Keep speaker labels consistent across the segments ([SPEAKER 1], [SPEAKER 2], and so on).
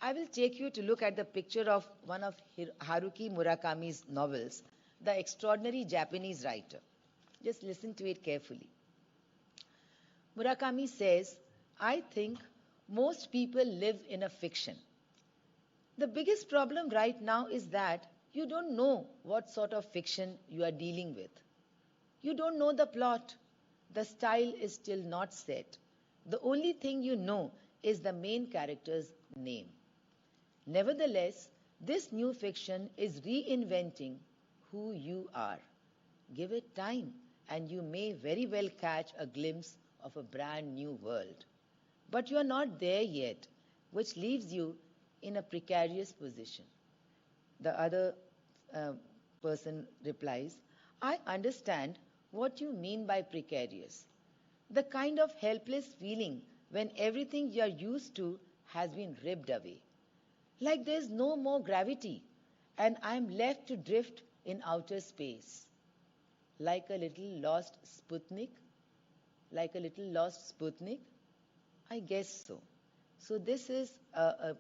[SPEAKER 1] I will take you to look at the picture of one of Haruki Murakami's novels, The Extraordinary Japanese Writer. Just listen to it carefully. Murakami says, I think most people live in a fiction. The biggest problem right now is that you don't know what sort of fiction you are dealing with. You don't know the plot. The style is still not set. The only thing you know is the main character's name. Nevertheless, this new fiction is reinventing who you are. Give it time, and you may very well catch a glimpse of a brand new world. But you are not there yet, which leaves you in a precarious position. The other person replies, I understand what you mean by precarious. The kind of helpless feeling when everything you are used to has been ripped away. Like there's no more gravity, and I'm left to drift in outer space. Like a little lost Sputnik? Like a little lost Sputnik? I guess so. So this is a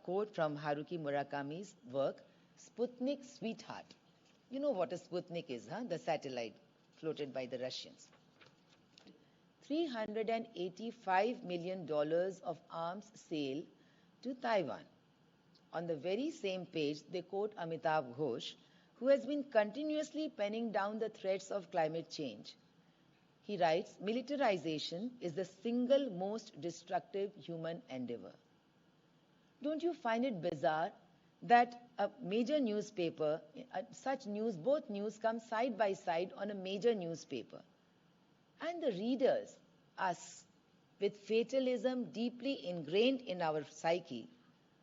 [SPEAKER 1] quote from Haruki Murakami's work, Sputnik Sweetheart. You know what a Sputnik is, huh? The satellite floated by the Russians. $385 million of arms sale to Taiwan. On the very same page, they quote Amitav Ghosh, who has been continuously penning down the threats of climate change. He writes, militarization is the single most destructive human endeavor. Don't you find it bizarre that a major newspaper, such news, both news come side by side on a major newspaper, and the readers, us, with fatalism deeply ingrained in our psyche,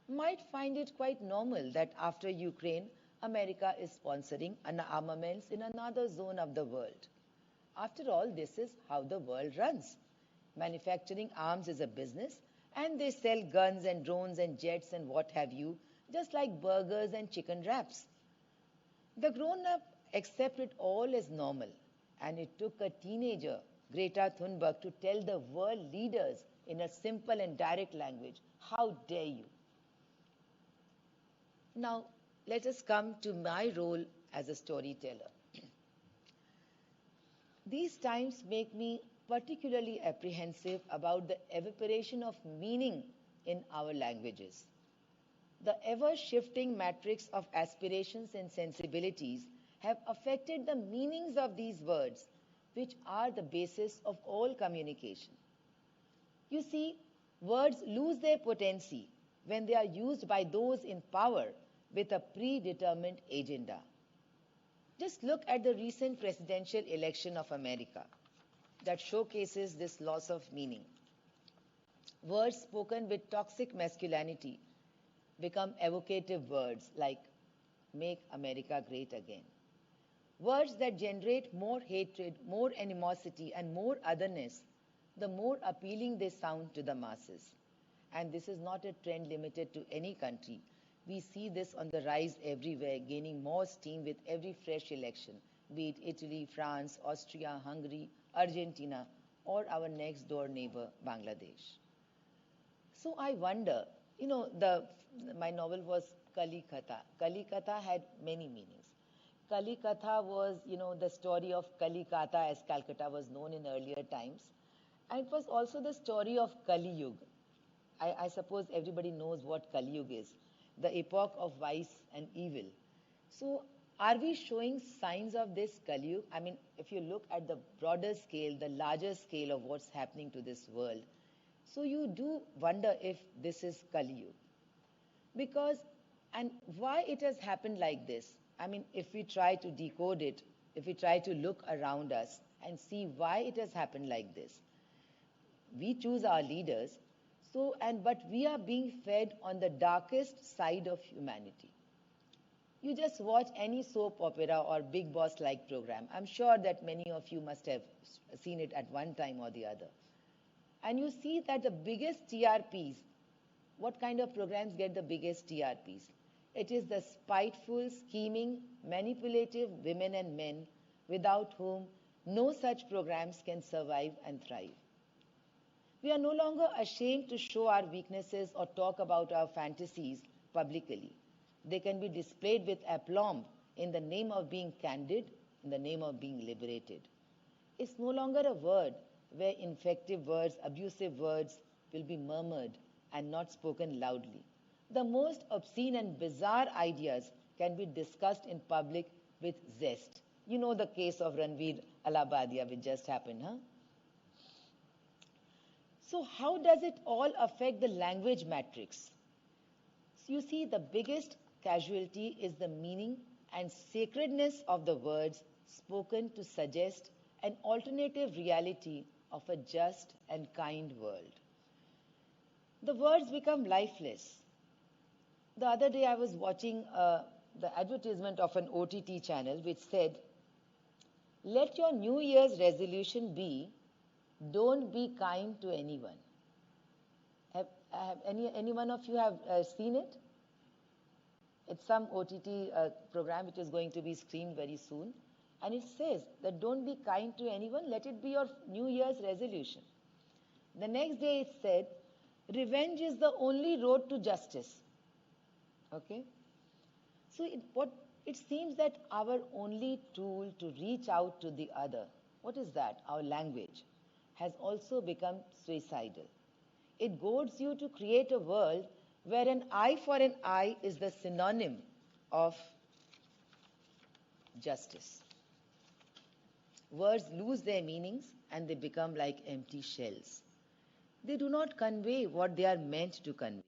[SPEAKER 1] might find it quite normal that after Ukraine, America is sponsoring armaments in another zone of the world. After all, this is how the world runs. Manufacturing arms is a business, and they sell guns and drones and jets and what have you, just like burgers and chicken wraps. The grown-up accept it all as normal, and it took a teenager, Greta Thunberg, to tell the world leaders in a simple and direct language, how dare you? Now, let us come to my role as a storyteller. These times make me particularly apprehensive about the evaporation of meaning in our languages. The ever-shifting matrix of aspirations and sensibilities have affected the meanings of these words, which are the basis of all communication. You see, words lose their potency when they are used by those in power with a predetermined agenda. Just look at the recent presidential election of America that showcases this loss of meaning. Words spoken with toxic masculinity become evocative words like make America great again. Words that generate more hatred, more animosity, and more otherness, the more appealing they sound to the masses. And this is not a trend limited to any country. We see this on the rise everywhere, gaining more steam with every fresh election, be it Italy, France, Austria, Hungary, Argentina, or our next door neighbor, Bangladesh. So I wonder, my novel was Kali Katha. Kali Katha had many meanings. Kali Katha was, the story of Kali Katha, as Calcutta was known in earlier times. And it was also the story of Kali Yuga. I suppose everybody knows what Kali Yuga is, the epoch of vice and evil. So are we showing signs of this Kali Yuga? I mean, if you look at the broader scale, the larger scale of what's happening to this world, so you do wonder if this is Kali Yuga. Because, and why it has happened like this? I mean, if we try to decode it, if we try to look around us and see why it has happened like this. We choose our leaders, but we are being fed on the darkest side of humanity. You just watch any soap opera or Big Boss-like program. I'm sure that many of you must have seen it at one time or the other. And you see that the biggest TRPs, what kind of programs get the biggest TRPs? It is the spiteful, scheming, manipulative women and men without whom no such programs can survive and thrive. We are no longer ashamed to show our weaknesses or talk about our fantasies publicly. They can be displayed with aplomb in the name of being candid, in the name of being liberated. It's no longer a word where infective words, abusive words will be murmured and not spoken loudly. The most obscene and bizarre ideas can be discussed in public with zest. You know the case of Ranveer Alabadia, which just happened, huh? So how does it all affect the language matrix? So you see, the biggest casualty is the meaning and sacredness of the words spoken to suggest an alternative reality of a just and kind world. The words become lifeless. The other day I was watching the advertisement of an OTT channel which said, "Let your New Year's resolution be, don't be kind to anyone." Any one of you have seen it? It's some OTT program which is going to be screened very soon. And it says that don't be kind to anyone, let it be your New Year's resolution. The next day it said, revenge is the only road to justice. Okay? So it seems that our only tool to reach out to the other, what is that? Our language, has also become suicidal. It goads you to create a world where an eye for an eye is the synonym of justice. Words lose their meanings and they become like empty shells. They do not convey what they are meant to convey.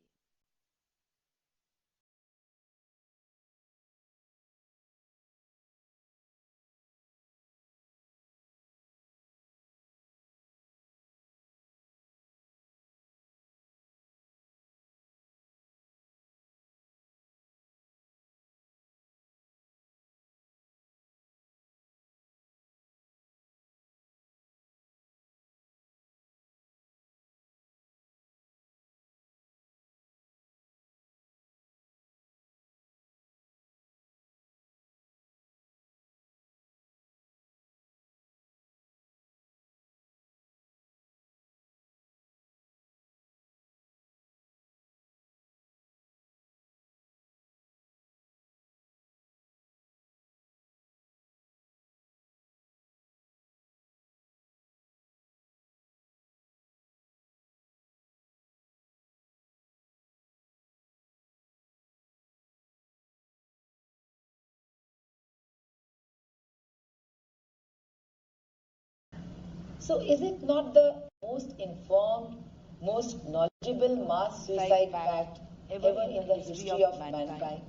[SPEAKER 1] So is it not the most informed, most knowledgeable mass suicide pact ever in the history of mankind?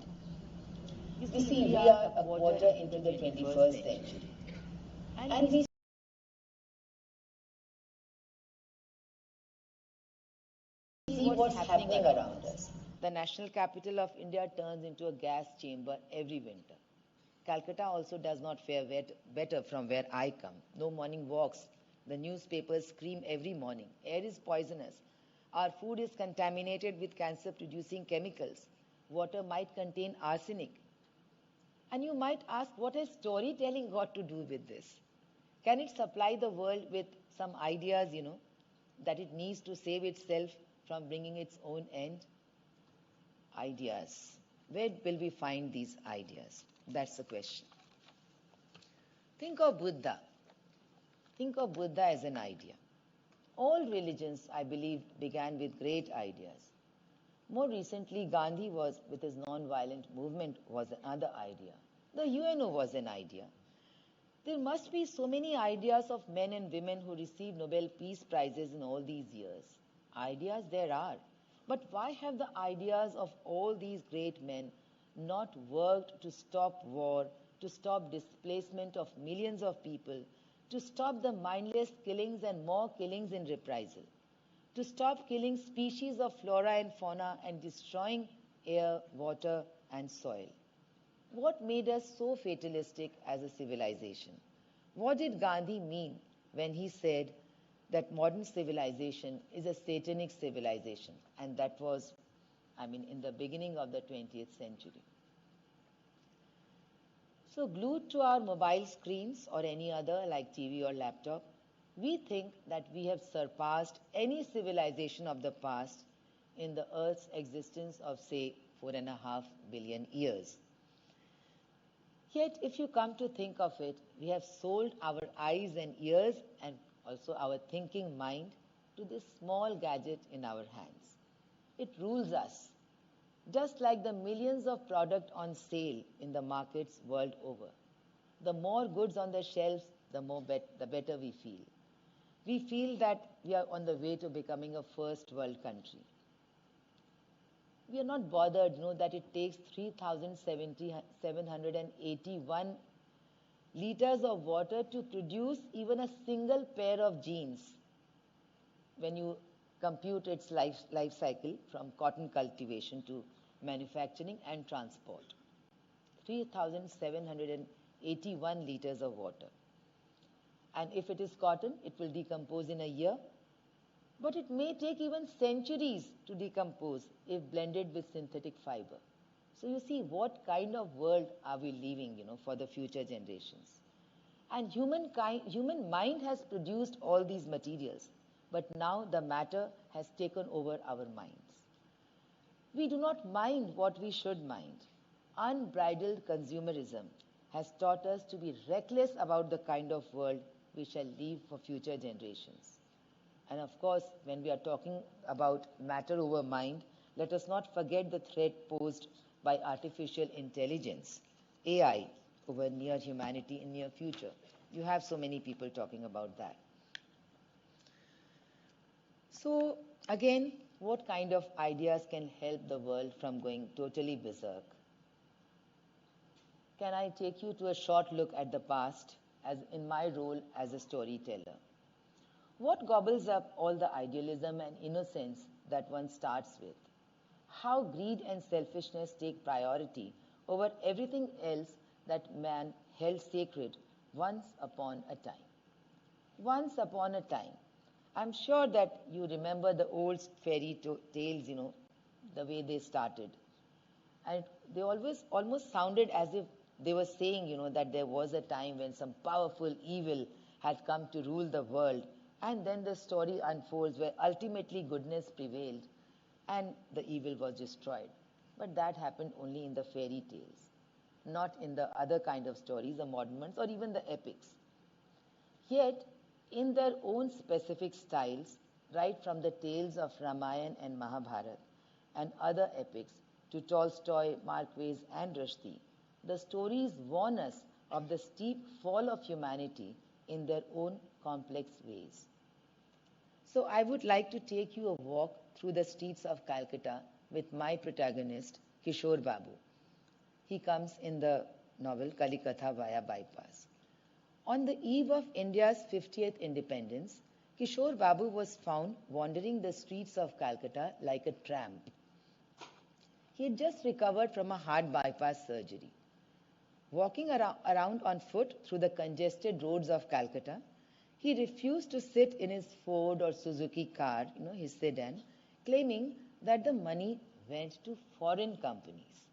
[SPEAKER 1] You see, we are a quarter into the 21st century. And we see what's happening around us. The national capital of India turns into a gas chamber every winter. Calcutta also does not fare better from where I come. No morning walks. The newspapers scream every morning. Air is poisonous. Our food is contaminated with cancer-producing chemicals. Water might contain arsenic. And you might ask, what has storytelling got to do with this? Can it supply the world with some ideas, that it needs to save itself from bringing its own end? Ideas. Where will we find these ideas? That's the question. Think of Buddha. Think of Buddha as an idea. All religions, I believe, began with great ideas. More recently, Gandhi with his non-violent movement, was another idea. The UNO was an idea. There must be so many ideas of men and women who received Nobel Peace Prizes in all these years. Ideas there are. But why have the ideas of all these great men not worked to stop war, to stop displacement of millions of people, to stop the mindless killings and more killings in reprisal, to stop killing species of flora and fauna and destroying air, water, and soil? What made us so fatalistic as a civilization? What did Gandhi mean when he said that modern civilization is a satanic civilization? And that was, in the beginning of the 20th century. So glued to our mobile screens or any other like TV or laptop, We think that we have surpassed any civilization of the past in the Earth's existence of, say, 4.5 billion years. Yet, if you come to think of it, we have sold our eyes and ears and also our thinking mind to this small gadget in our hands. It rules us, just like the millions of products on sale in the markets world over. The more goods on the shelves, the better we feel. We feel that we are on the way to becoming a first world country. We are not bothered, that it takes 3,781 liters of water to produce even a single pair of jeans when you compute its life cycle from cotton cultivation to manufacturing and transport. 3,781 liters of water. And if it is cotton, it will decompose in a year. But it may take even centuries to decompose if blended with synthetic fiber. So you see, what kind of world are we leaving, for the future generations? And human mind has produced all these materials, but now the matter has taken over our minds. We do not mind what we should mind. Unbridled consumerism has taught us to be reckless about the kind of world we shall leave for future generations. And of course, when we are talking about matter over mind, let us not forget the threat posed by artificial intelligence, AI, over near humanity in near future. You have so many people talking about that. So again, what kind of ideas can help the world from going totally berserk? Can I take you to a short look at the past as in my role as a storyteller? What gobbles up all the idealism and innocence that one starts with? How greed and selfishness take priority over everything else that man held sacred once upon a time. Once upon a time. I'm sure that you remember the old fairy tales, the way they started. And they always almost sounded as if they were saying, that there was a time when some powerful evil had come to rule the world. And then the story unfolds where ultimately goodness prevailed and the evil was destroyed. But that happened only in the fairy tales, not in the other kind of stories, the modern ones, or even the epics. Yet, in their own specific styles, right from the tales of Ramayana and Mahabharata and other epics to Tolstoy, Marquez, and Rushdie, the stories warn us of the steep fall of humanity in their own complex ways. So I would like to take you a walk through the streets of Calcutta with my protagonist, Kishore Babu. He comes in the novel Kalikatha via bypass. On the eve of India's 50th independence, Kishore Babu was found wandering the streets of Calcutta like a tramp. He had just recovered from a heart bypass surgery. Walking around on foot through the congested roads of Calcutta, he refused to sit in his Ford or Suzuki car, his sedan, claiming that the money went to foreign companies.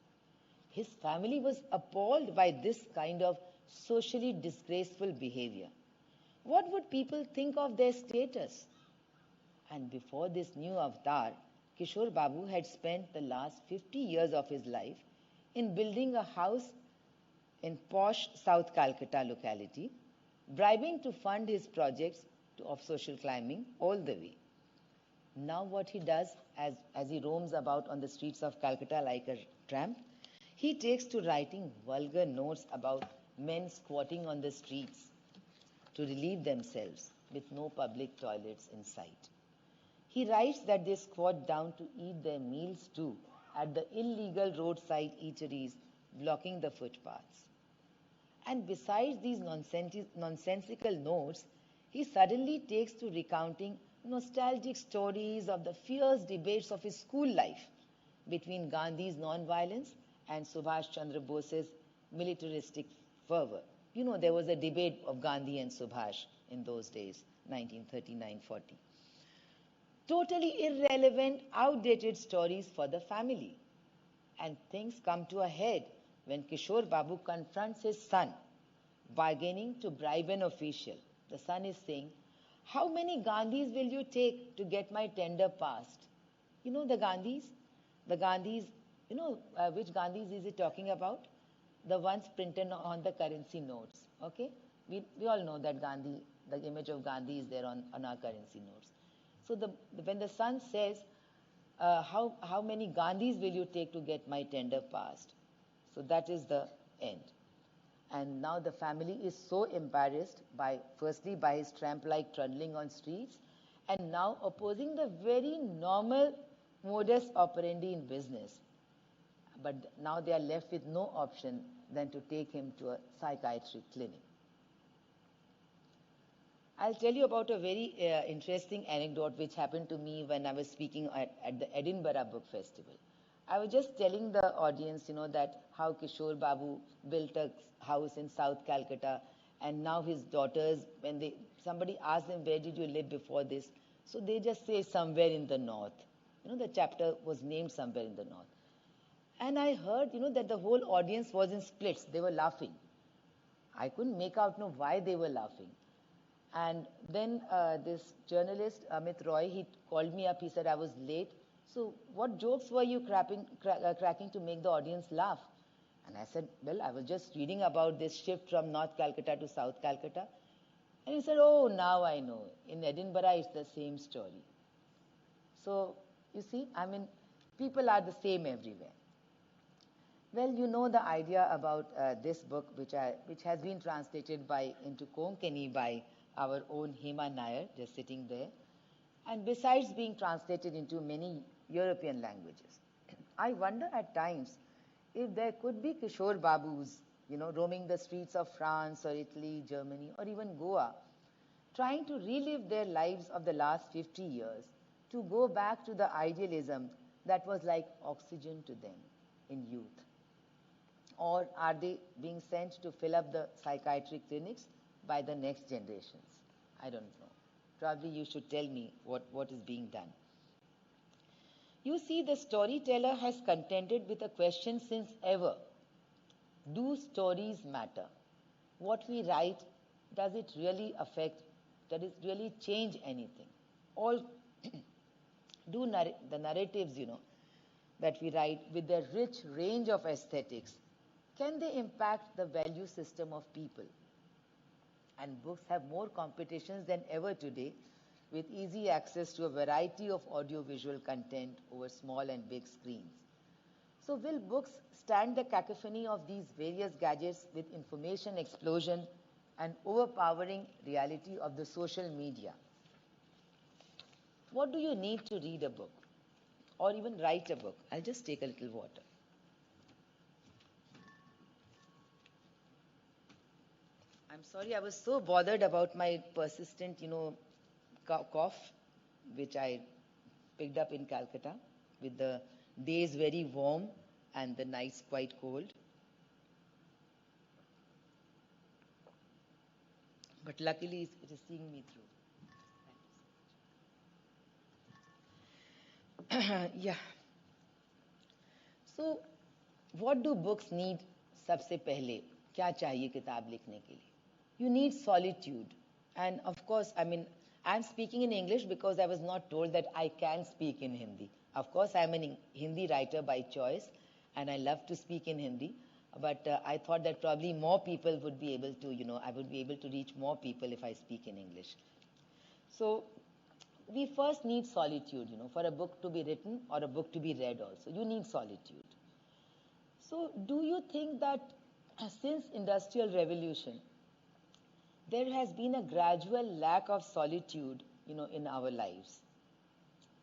[SPEAKER 1] His family was appalled by this kind of socially disgraceful behavior. What would people think of their status? And before this new avatar, Kishore Babu had spent the last 50 years of his life in building a house in posh South Calcutta locality, bribing to fund his projects of social climbing all the way. Now what he does as he roams about on the streets of Calcutta like a tramp, he takes to writing vulgar notes about men squatting on the streets to relieve themselves with no public toilets in sight. He writes that they squat down to eat their meals too at the illegal roadside eateries blocking the footpaths. And besides these nonsensical notes, he suddenly takes to recounting nostalgic stories of the fierce debates of his school life between Gandhi's non-violence and Subhash Chandra Bose's militaristic fervor. There was a debate of Gandhi and Subhash in those days, 1939-40. Totally irrelevant, outdated stories for the family. And things come to a head when Kishore Babu confronts his son, bargaining to bribe an official. The son is saying, How many Gandhis will you take to get my tender passed? You know the Gandhis? The Gandhis, which Gandhis is he talking about? The ones printed on the currency notes, okay? We all know that Gandhi, the image of Gandhi is there on our currency notes. So when the son says, how many Gandhis will you take to get my tender passed? So that is the end. And now the family is so embarrassed firstly by his tramp-like trundling on streets, and now opposing the very normal modus operandi in business. But now they are left with no option than to take him to a psychiatric clinic. I'll tell you about a very interesting anecdote which happened to me when I was speaking at the Edinburgh Book Festival. I was just telling the audience, that how Kishore Babu built a house in South Calcutta, and now his daughters, when somebody asked them, where did you live before this? So they just say somewhere in the north. The chapter was named somewhere in the north. And I heard, that the whole audience was in splits. They were laughing. I couldn't make out why they were laughing. And then this journalist, Amit Roy, he called me up. He said, I was late. So what jokes were you cracking to make the audience laugh? And I said, well, I was just reading about this shift from North Calcutta to South Calcutta. And he said, oh, now I know. In Edinburgh, it's the same story. So, you see, people are the same everywhere. Well, you know the idea about this book, which has been translated into Konkani by our own Hema Nair, just sitting there. And besides being translated into many European languages, I wonder at times if there could be Kishore Babus, roaming the streets of France or Italy, Germany, or even Goa, trying to relive their lives of the last 50 years, to go back to the idealism that was like oxygen to them in youth. Or are they being sent to fill up the psychiatric clinics by the next generations? I don't know. Probably you should tell me what is being done. You see, the storyteller has contended with a question since ever. Do stories matter? What we write, does it really affect, does it really change anything? Or do the narratives, that we write with their rich range of aesthetics, can they impact the value system of people? And books have more competitions than ever today, with easy access to a variety of audiovisual content over small and big screens. So will books stand the cacophony of these various gadgets with information explosion and overpowering reality of the social media? What do you need to read a book or even write a book? I'll just take a little water. I'm sorry, I was so bothered about my persistent, cough, which I picked up in Calcutta, with the days very warm and the nights quite cold. But luckily, it is seeing me through. Yeah. So, what do books need सबसे पहले? क्या चाहिए किताब लिखने के लिए? You need solitude. And of course, I'm speaking in English because I was not told that I can speak in Hindi. Of course, I'm a Hindi writer by choice, and I love to speak in Hindi. But I thought that probably more people would be able to, I would be able to reach more people if I speak in English. So we first need solitude, for a book to be written or a book to be read also. You need solitude. So do you think that since Industrial Revolution, there has been a gradual lack of solitude, in our lives?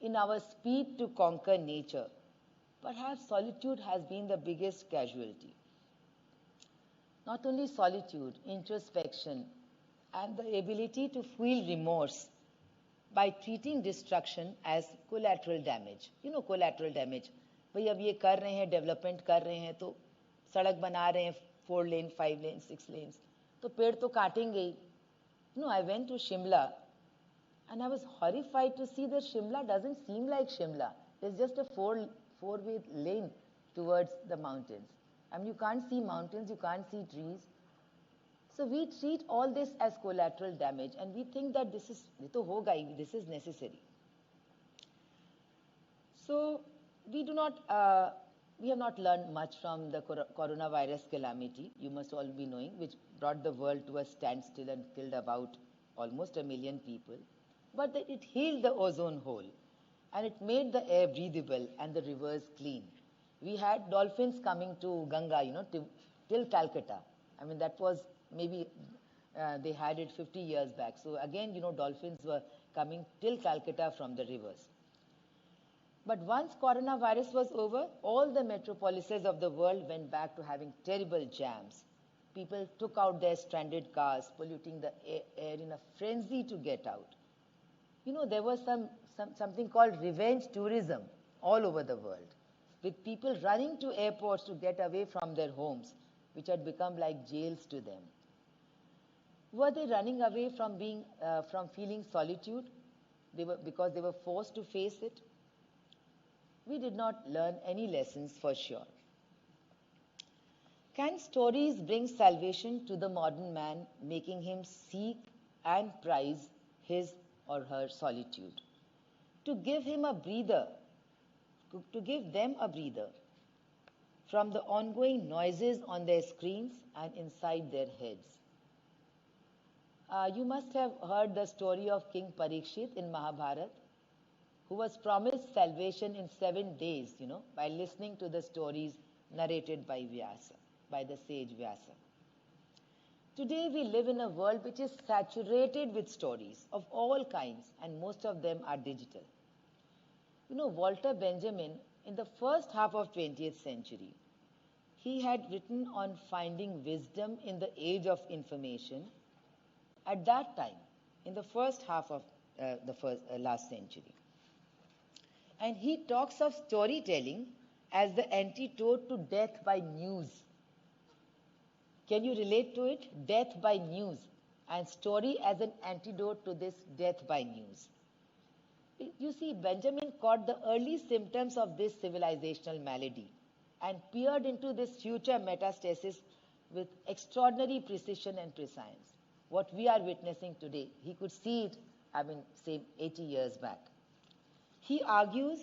[SPEAKER 1] In our speed to conquer nature, perhaps solitude has been the biggest casualty. Not only solitude, introspection, and the ability to feel remorse by treating destruction as collateral damage. Collateral damage. भाई अब ये कर रहे हैं, development कर रहे हैं, तो सड़क बना रहे हैं 4 lanes, 5 lanes, 6 lanes, तो पेड़ तो काटेंगे ही. I went to Shimla and I was horrified to see that Shimla doesn't seem like Shimla. There's just a four-way lane towards the mountains. You can't see mountains, you can't see trees. So we treat all this as collateral damage, and we think that this is, ये तो होगा ही, this is necessary. So we have not learned much from the coronavirus calamity, you must all be knowing, which brought the world to a standstill and killed about almost 1 million people. But it healed the ozone hole, and it made the air breathable and the rivers clean. We had dolphins coming to Ganga, till Calcutta. I mean, that was maybe they had it 50 years back. So again, dolphins were coming till Calcutta from the rivers. But once coronavirus was over, all the metropolises of the world went back to having terrible jams. People took out their stranded cars, polluting the air in a frenzy to get out. There was something called revenge tourism all over the world, with people running to airports to get away from their homes, which had become like jails to them. Were they running away from feeling solitude? Because they were forced to face it? We did not learn any lessons for sure. Can stories bring salvation to the modern man, making him seek and prize his or her solitude? To give him a breather, to give them a breather from the ongoing noises on their screens and inside their heads. You must have heard the story of King Parikshit in Mahabharata, who was promised salvation in 7 days, by listening to the stories narrated by Vyasa, by the sage Vyasa. Today we live in a world which is saturated with stories of all kinds, and most of them are digital. Walter Benjamin, in the first half of 20th century, he had written on finding wisdom in the age of information at that time, in the first half of last century. And he talks of storytelling as the antidote to death by news. Can you relate to it? Death by news, and story as an antidote to this death by news. You see, Benjamin caught the early symptoms of this civilizational malady and peered into this future metastasis with extraordinary precision and prescience. What we are witnessing today, he could see it, say 80 years back. He argues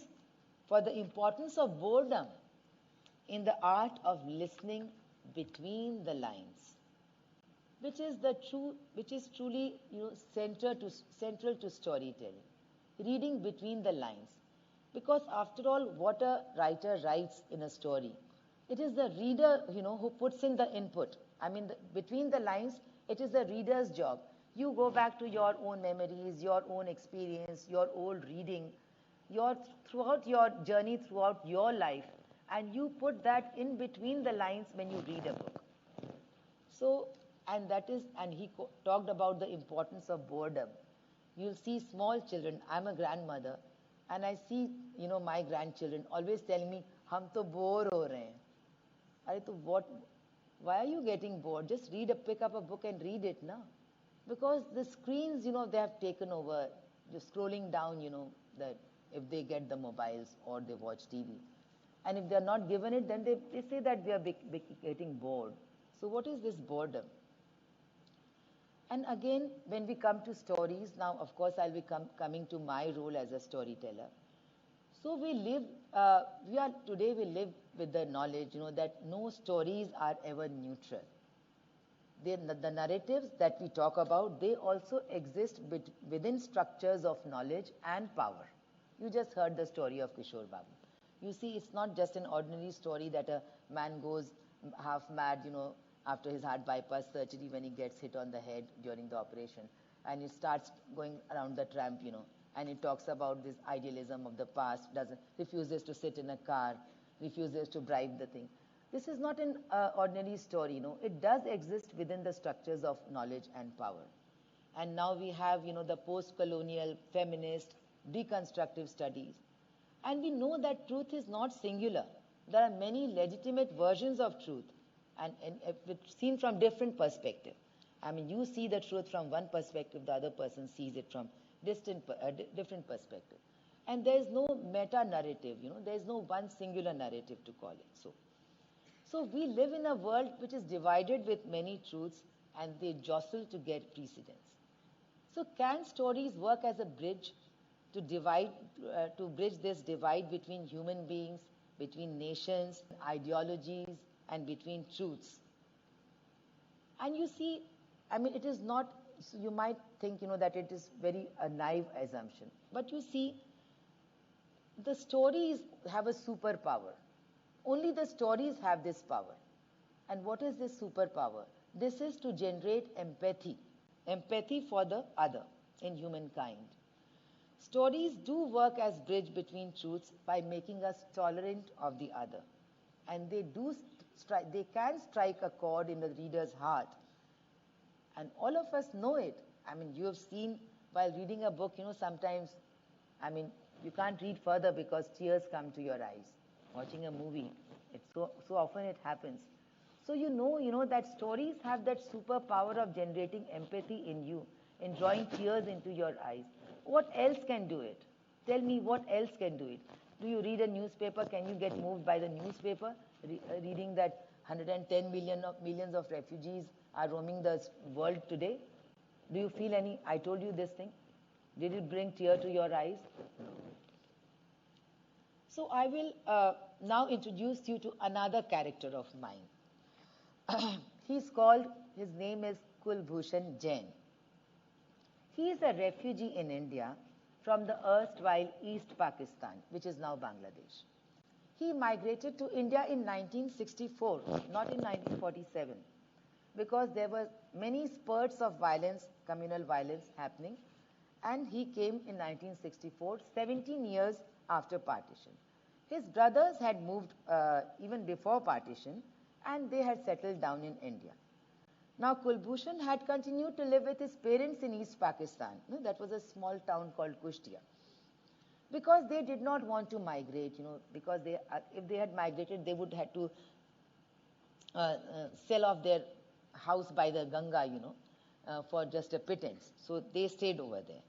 [SPEAKER 1] for the importance of boredom in the art of listening between the lines, which is truly central to storytelling. Reading between the lines, because after all, what a writer writes in a story, it is the reader who puts in the input. Between the lines, it is the reader's job. You go back to your own memories, your own experience, your old reading, throughout your journey, throughout your life, and you put that in between the lines when you read a book. So, and he talked about the importance of boredom. You'll see small children. I'm a grandmother, and I see, my grandchildren always telling me, "Hum to bore ho rahe hain." Are to what? Why are you getting bored? Just pick up a book and read it, na? Because the screens, they have taken over. Just scrolling down, that if they get the mobiles or they watch TV. And if they're not given it, then they say that we are getting bored. So what is this boredom? And again, when we come to stories, now of course I'll be coming to my role as a storyteller. So we live with the knowledge, that no stories are ever neutral. The narratives that we talk about, they also exist within structures of knowledge and power. You just heard the story of Kishore Babu. You see, it's not just an ordinary story that a man goes half mad, after his heart bypass surgery when he gets hit on the head during the operation. And he starts going around the tramp, and he talks about this idealism of the past, refuses to sit in a car, refuses to bribe the thing. This is not an ordinary story, It does exist within the structures of knowledge and power. And now we have, the post-colonial, feminist, deconstructive studies. And we know that truth is not singular. There are many legitimate versions of truth, and seen from different perspectives. You see the truth from one perspective, the other person sees it from different perspective. And there is no meta-narrative, there is no one singular narrative to call it. So we live in a world which is divided with many truths and they jostle to get precedence. So can stories work as a bridge to bridge this divide between human beings, between nations, ideologies, and between truths? And you see, I mean, it is not, so you might think, that it is very a naive assumption. But you see, the stories have a superpower. Only the stories have this power. And what is this superpower? This is to generate empathy for the other in humankind. Stories do work as bridge between truths by making us tolerant of the other. And they can strike a chord in the reader's heart. And all of us know it. I mean, you have seen while reading a book, sometimes, I mean, you can't read further because tears come to your eyes. Watching a movie, it's so often it happens. So you know that stories have that superpower of generating empathy in you, in drawing tears into your eyes. What else can do it? Tell me what else can do it. Do you read a newspaper? Can you get moved by the newspaper? Reading that 110 millions of refugees are roaming the world today? Do you feel any, I told you this thing? Did it bring tear to your eyes? No. So I will now introduce you to another character of mine. His name is Kulbhushan Jain. He is a refugee in India from the erstwhile East Pakistan, which is now Bangladesh. He migrated to India in 1964, not in 1947, because there were many spurts of violence, communal violence happening, and he came in 1964, 17 years after partition. His brothers had moved even before partition, and they had settled down in India. Now, Kulbhushan had continued to live with his parents in East Pakistan. That was a small town called Kushtia. Because they did not want to migrate, because if they had migrated, they would have to sell off their house by the Ganga, for just a pittance. So they stayed over there.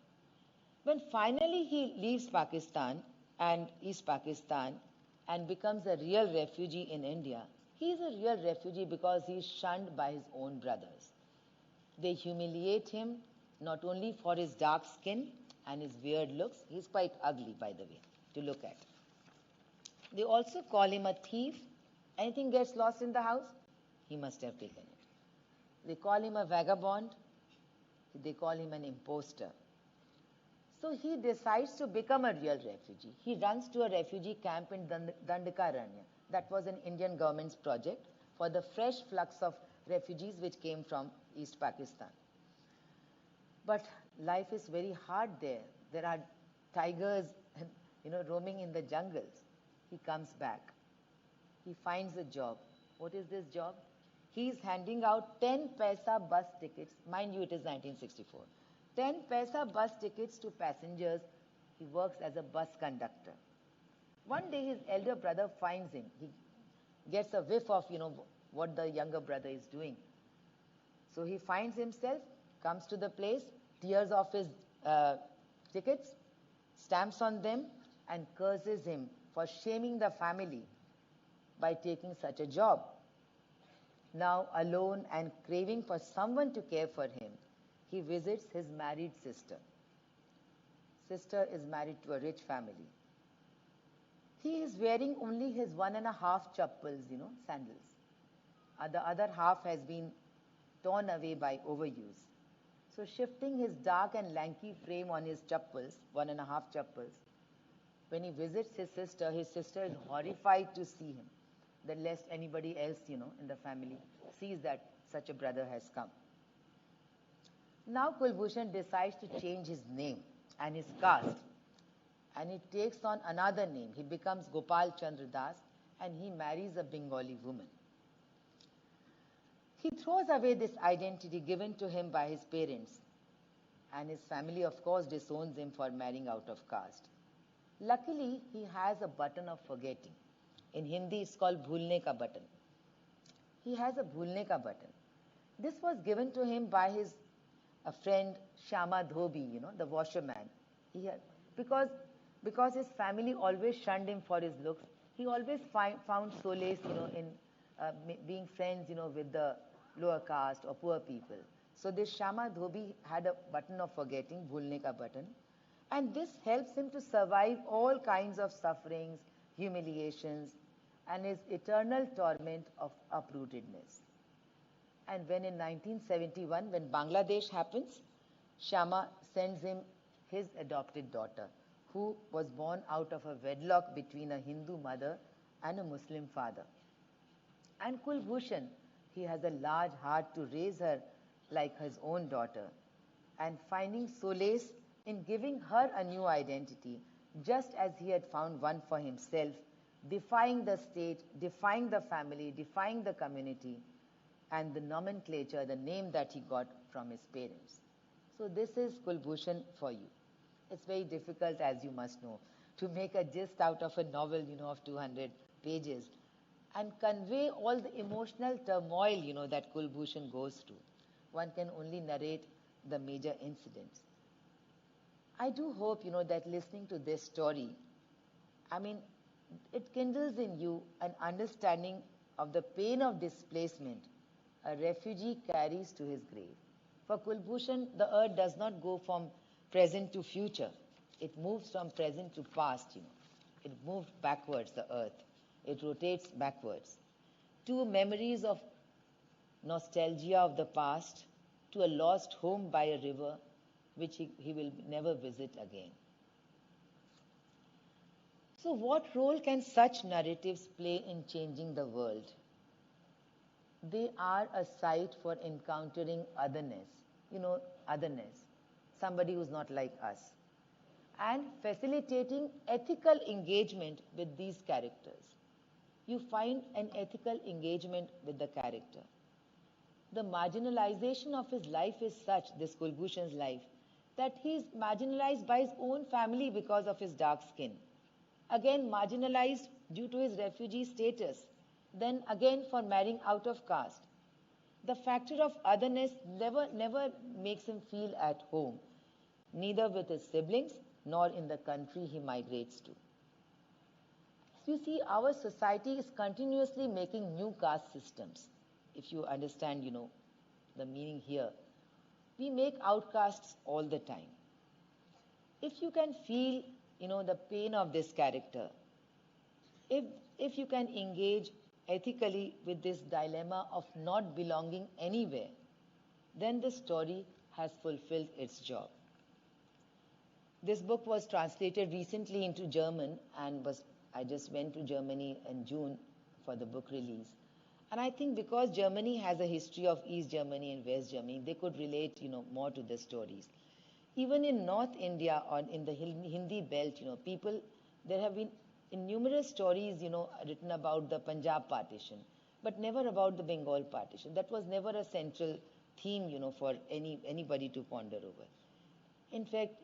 [SPEAKER 1] When finally he leaves Pakistan and East Pakistan and becomes a real refugee in India, he is a real refugee because he is shunned by his own brothers. They humiliate him not only for his dark skin and his weird looks. He's quite ugly, by the way, to look at. They also call him a thief. Anything gets lost in the house, he must have taken it. They call him a vagabond. They call him an imposter. So he decides to become a real refugee. He runs to a refugee camp in Dandakaranya. That was an Indian government's project for the fresh flux of refugees which came from East Pakistan. But life is very hard there. There are tigers, roaming in the jungles. He comes back. He finds a job. What is this job? He is handing out 10 paisa bus tickets. Mind you, it is 1964. 10 paisa bus tickets to passengers. He works as a bus conductor. One day his elder brother finds him. He gets a whiff of, what the younger brother is doing. So he finds himself, comes to the place, tears off his tickets, stamps on them, and curses him for shaming the family by taking such a job. Now alone and craving for someone to care for him, he visits his married sister. Sister is married to a rich family. He is wearing only his 1.5 chappals, sandals. The other half has been torn away by overuse. So shifting his dark and lanky frame on his chappals, 1.5 chappals, when he visits his sister is horrified to see him, that lest anybody else, in the family sees that such a brother has come. Now Kulbhushan decides to change his name and his caste, and he takes on another name. He becomes Gopal Chandra Das, and he marries a Bengali woman. He throws away this identity given to him by his parents, and his family, of course, disowns him for marrying out of caste. Luckily, he has a button of forgetting. In Hindi, it's called Bhulne Ka button. He has a Bhulne Ka button. This was given to him by his friend Shyama Dhobi, the washerman. Because his family always shunned him for his looks, he always found solace, in being friends, with the lower caste or poor people. So this Shama Dhobi had a button of forgetting, bhulne ka button. And this helps him to survive all kinds of sufferings, humiliations, and his eternal torment of uprootedness. And when in 1971, when Bangladesh happens, Shama sends him his adopted daughter, who was born out of a wedlock between a Hindu mother and a Muslim father. And Kulbhushan, he has a large heart to raise her like his own daughter, and finding solace in giving her a new identity, just as he had found one for himself, defying the state, defying the family, defying the community, and the nomenclature, the name that he got from his parents. So this is Kulbhushan for you. It's very difficult, as you must know, to make a gist out of a novel, of 200 pages and convey all the emotional turmoil, that Kulbhushan goes through. One can only narrate the major incidents. I do hope, that listening to this story, it kindles in you an understanding of the pain of displacement a refugee carries to his grave. For Kulbhushan, the earth does not go from present to future. It moves from present to past, It moved backwards, the earth. It rotates backwards. To memories of nostalgia of the past, to a lost home by a river, which he will never visit again. So what role can such narratives play in changing the world? They are a site for encountering otherness, otherness, somebody who's not like us, and facilitating ethical engagement with these characters. You find an ethical engagement with the character. The marginalization of his life is such, this Kulbhushan's life, that he is marginalized by his own family because of his dark skin. Again, marginalized due to his refugee status. Then again for marrying out of caste. The factor of otherness never makes him feel at home, neither with his siblings nor in the country he migrates to. So you see, our society is continuously making new caste systems. If you understand, the meaning here. We make outcasts all the time. If you can feel, the pain of this character, if you can engage ethically with this dilemma of not belonging anywhere, then the story has fulfilled its job. This book was translated recently into German and I just went to Germany in June for the book release. And I think because Germany has a history of East Germany and West Germany, they could relate, more to the stories. Even in North India or in the Hindi belt, there have been numerous stories, written about the Punjab partition, but never about the Bengal partition. That was never a central theme, for anybody to ponder over. In fact,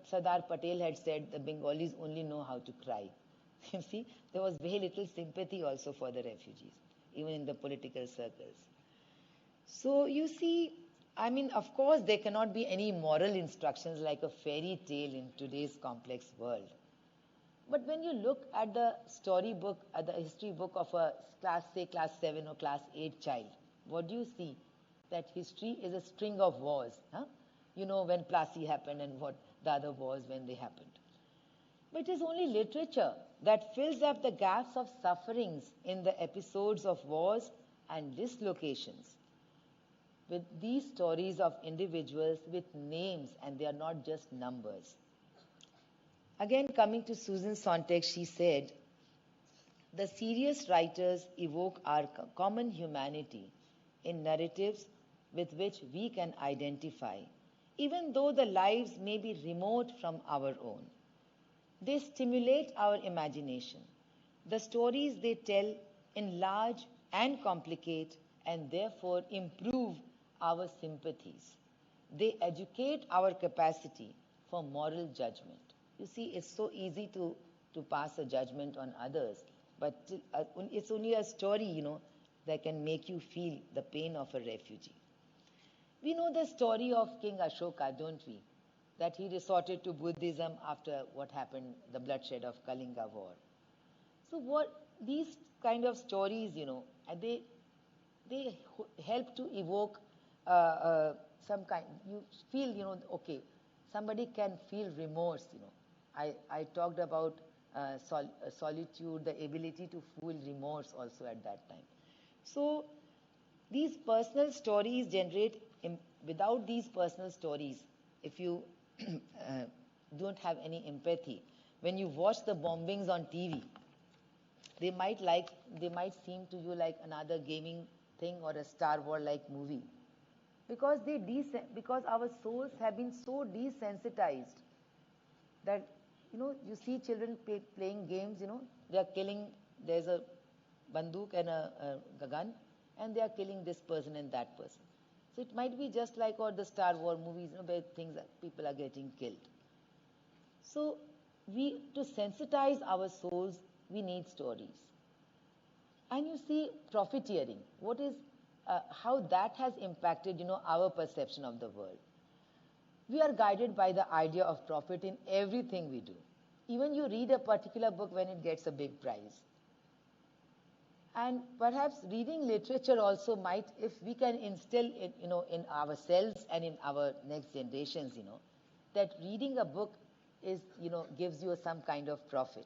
[SPEAKER 1] Sardar Patel had said the Bengalis only know how to cry. You see, there was very little sympathy also for the refugees, even in the political circles. So you see, of course, there cannot be any moral instructions like a fairy tale in today's complex world. But when you look at the storybook, at the history book of a class 7 or class 8 child, what do you see? That history is a string of wars. When Plassey happened and what the other wars when they happened. But it is only literature that fills up the gaps of sufferings in the episodes of wars and dislocations with these stories of individuals with names, and they are not just numbers. Again, coming to Susan Sontag, she said, the serious writers evoke our common humanity in narratives with which we can identify, even though the lives may be remote from our own. They stimulate our imagination. The stories they tell enlarge and complicate and therefore improve our sympathies. They educate our capacity for moral judgment. You see, it's so easy to pass a judgment on others, but it's only a story, that can make you feel the pain of a refugee. We know the story of King Ashoka, don't we? That he resorted to Buddhism after what happened, the bloodshed of Kalinga war. So these kind of stories, they help to evoke some kind, you feel, okay, somebody can feel remorse, I talked about solitude, the ability to feel remorse also at that time. So these personal stories generate, without these personal stories, if you don't have any empathy, when you watch the bombings on TV, they might seem to you like another gaming thing or a Star Wars like movie, because because our souls have been so desensitized that, you see children playing games, they are killing, there's a banduk and a gun, and they are killing this person and that person. So it might be just like all the Star Wars movies, where things people are getting killed. So to sensitize our souls, we need stories. And you see, profiteering, how that has impacted, our perception of the world. We are guided by the idea of profit in everything we do. Even you read a particular book when it gets a big prize. And perhaps reading literature also might, if we can instill it, in ourselves and in our next generations, that reading a book is, gives you some kind of profit.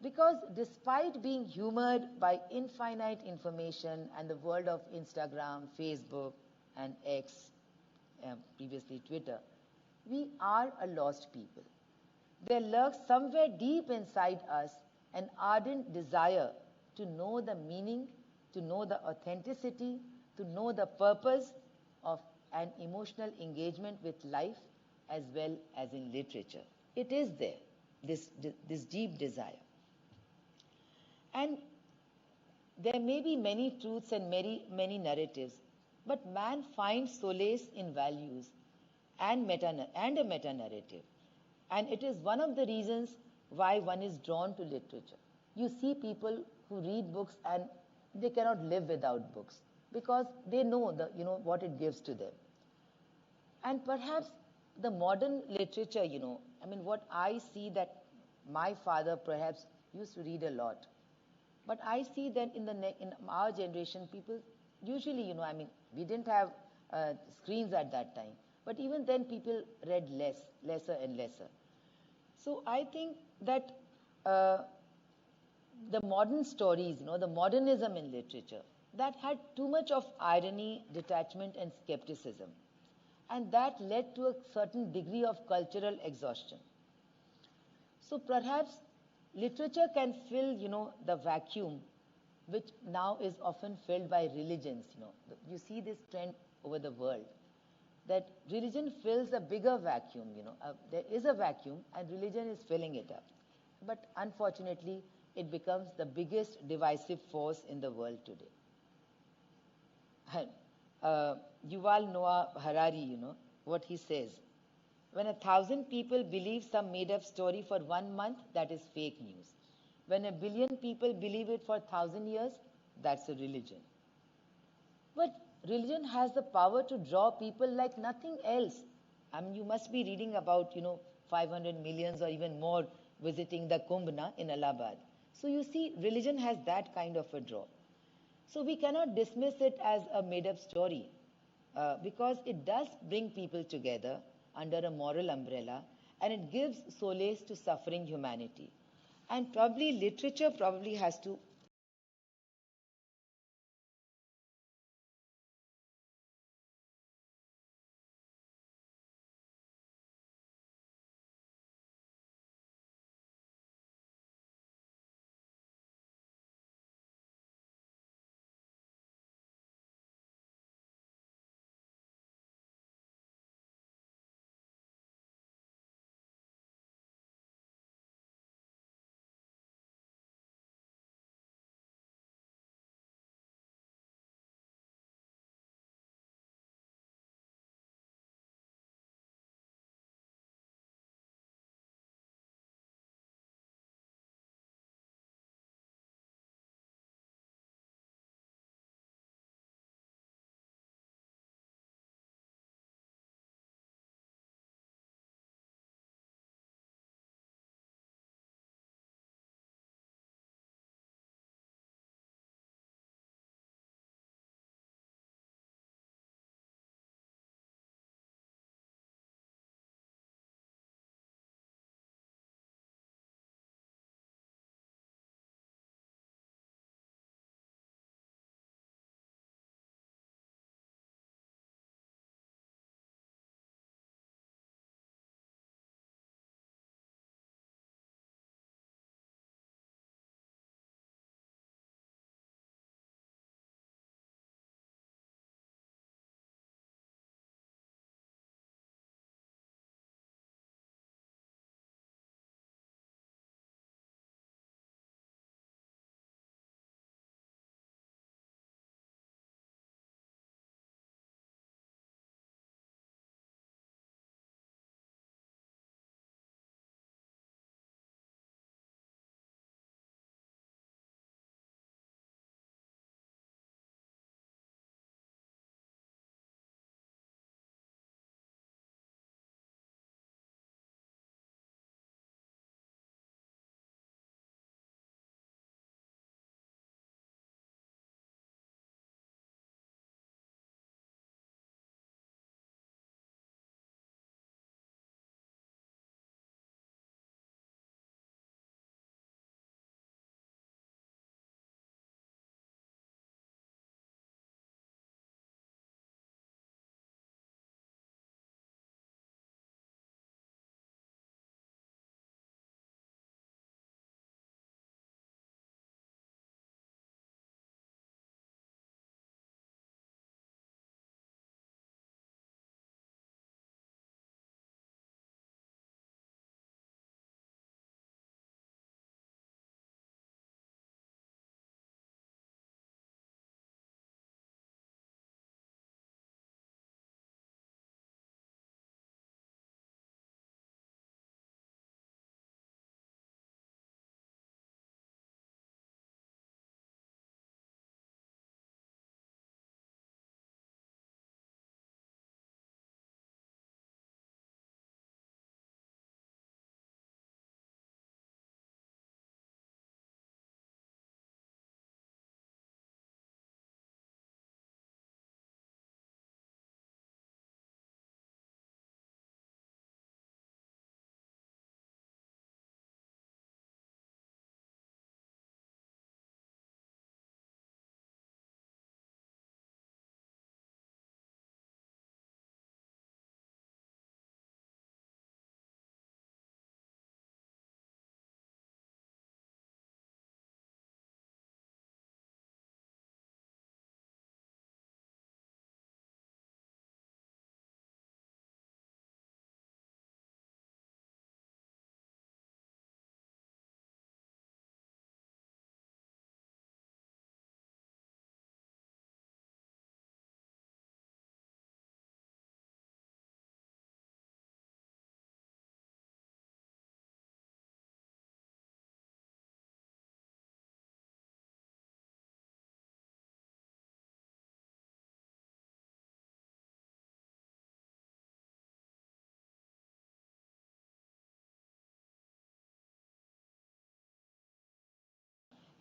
[SPEAKER 1] Because despite being humored by infinite information and the world of Instagram, Facebook, and X, previously Twitter, we are a lost people. There lurks somewhere deep inside us an ardent desire to know the meaning, to know the authenticity, to know the purpose of an emotional engagement with life as well as in literature. It is there, this deep desire. And there may be many truths and many narratives, but man finds solace in values and a meta-narrative. And it is one of the reasons why one is drawn to literature. You see people who read books and they cannot live without books because they know what it gives to them. And perhaps the modern literature, what I see, that my father perhaps used to read a lot. But I see that in our generation, people usually, we didn't have screens at that time. But even then, people read lesser and lesser. So I think that the modern stories, the modernism in literature, that had too much of irony, detachment, and skepticism. And that led to a certain degree of cultural exhaustion. So perhaps literature can fill, the vacuum, which now is often filled by religions. You see this trend over the world, that religion fills a bigger vacuum. There is a vacuum, and religion is filling it up. But unfortunately, it becomes the biggest divisive force in the world today. Yuval Noah Harari, what he says. When 1,000 people believe some made-up story for 1 month, that is fake news. When 1 billion people believe it for 1,000 years, that's a religion. But religion has the power to draw people like nothing else. You must be reading about, 500 millions or even more visiting the Kumbh in Allahabad. So you see, religion has that kind of a draw. So we cannot dismiss it as a made-up story because it does bring people together under a moral umbrella, and it gives solace to suffering humanity. And probably literature has to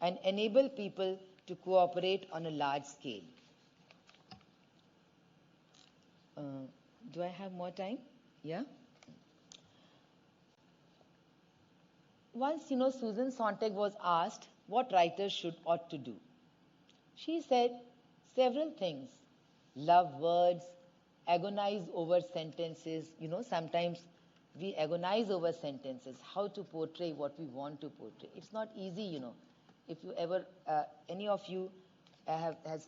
[SPEAKER 1] and enable people to cooperate on a large scale. Do I have more time? Yeah? Once, Susan Sontag was asked what writers ought to do. She said several things. Love words, agonize over sentences. Sometimes we agonize over sentences, how to portray what we want to portray. It's not easy. If you ever, any of you has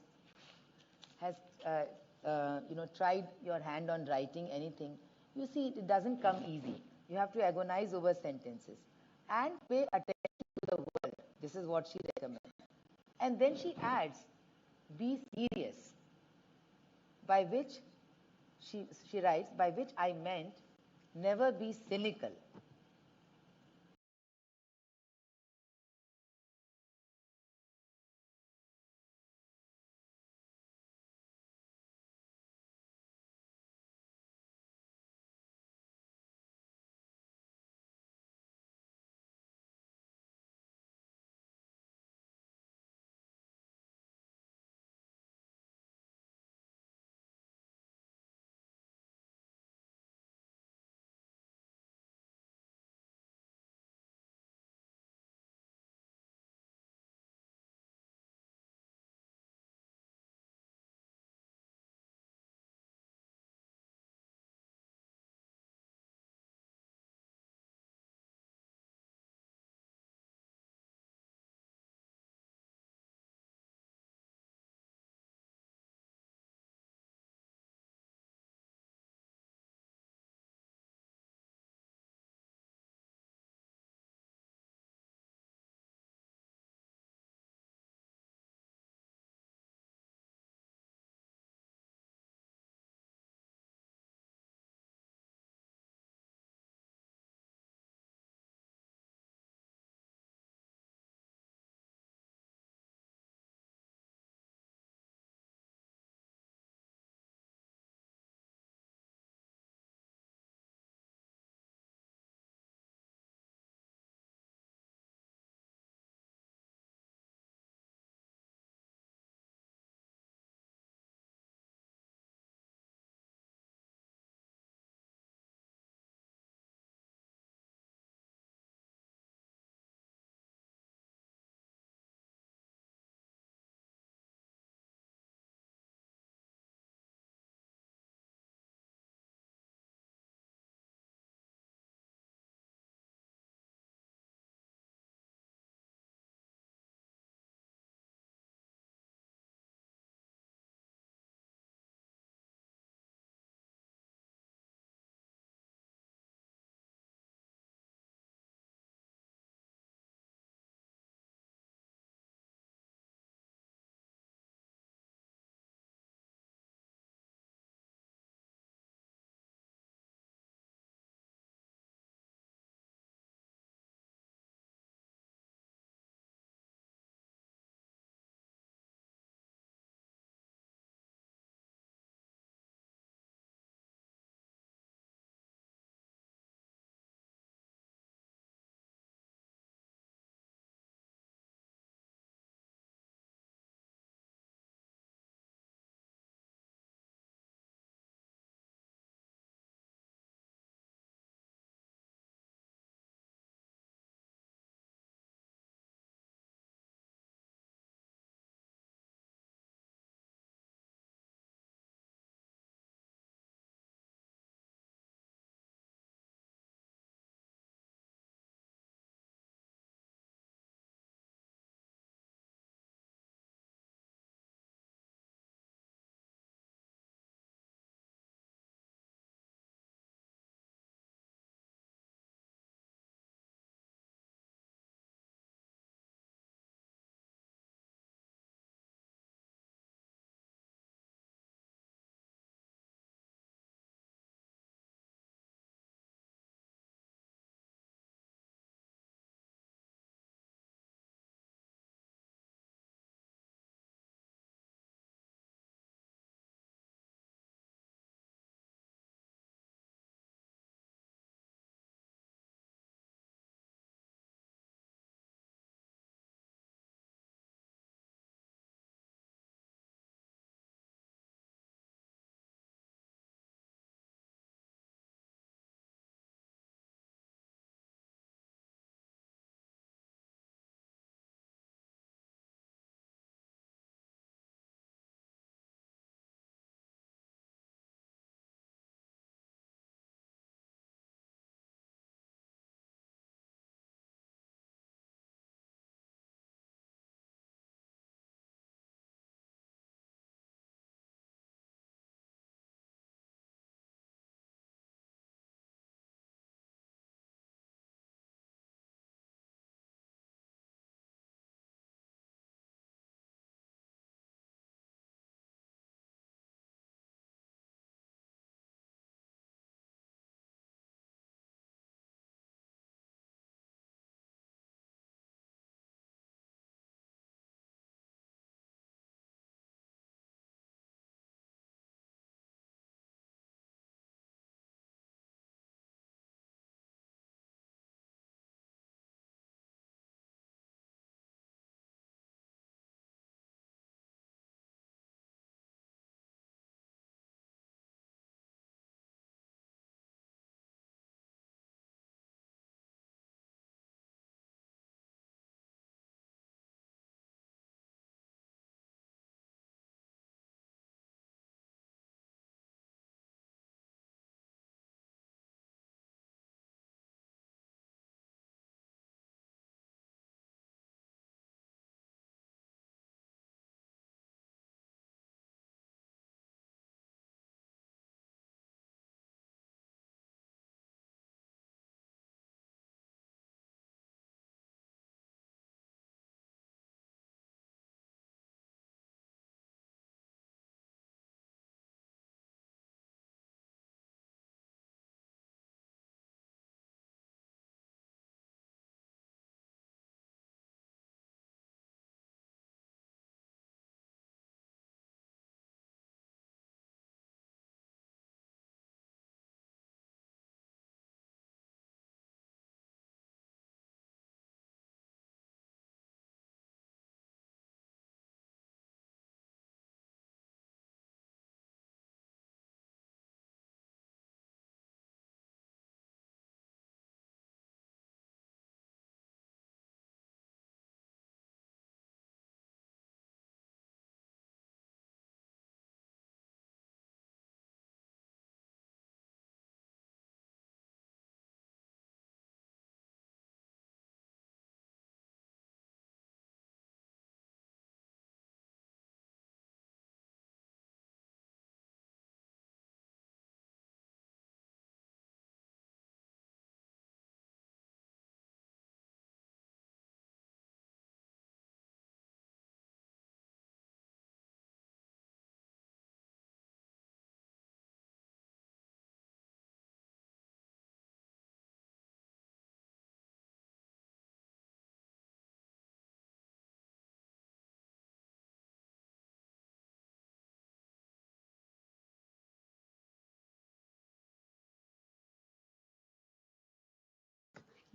[SPEAKER 1] tried your hand on writing anything, you see it doesn't come easy. You have to agonize over sentences and pay attention to the word. This is what she recommends. And then she adds, be serious, by which she writes, by which I meant never be cynical.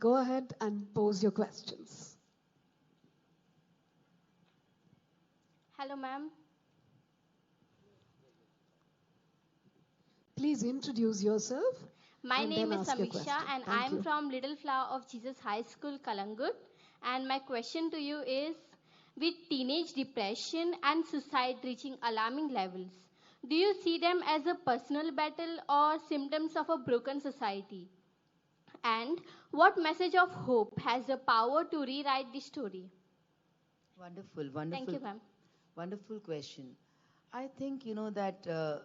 [SPEAKER 2] Go ahead and pose your questions.
[SPEAKER 3] Hello, ma'am.
[SPEAKER 2] Please introduce yourself.
[SPEAKER 3] My name is Samiksha and I am
[SPEAKER 2] you.
[SPEAKER 3] from Little Flower of Jesus High School, Kalangut. And my question to you is, with teenage depression and suicide reaching alarming levels, do you see them as a personal battle or symptoms of a broken society? And what message of hope has the power to rewrite the story?
[SPEAKER 1] Wonderful, wonderful.
[SPEAKER 3] Thank you, ma'am.
[SPEAKER 1] Wonderful question. I think, that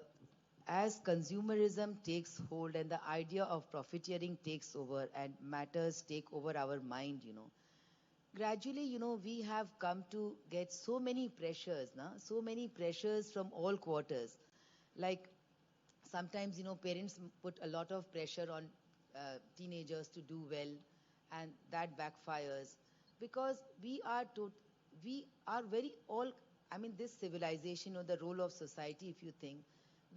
[SPEAKER 1] as consumerism takes hold and the idea of profiteering takes over and matters take over our mind, gradually, we have come to get so many pressures, so many pressures from all quarters. Like sometimes, parents put a lot of pressure on teenagers to do well, and that backfires because we are very all. I mean, this civilization or the role of society, if you think,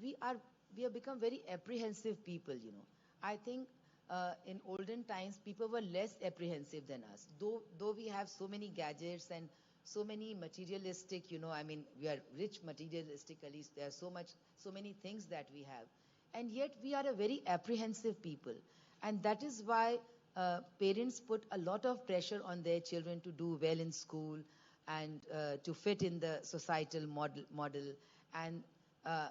[SPEAKER 1] we are we have become very apprehensive people. I think in olden times people were less apprehensive than us. Though we have so many gadgets and so many materialistic, I mean, we are rich materialistically. There are so many things that we have, and yet we are a very apprehensive people, and that is why parents put a lot of pressure on their children to do well in school and to fit in the societal model. And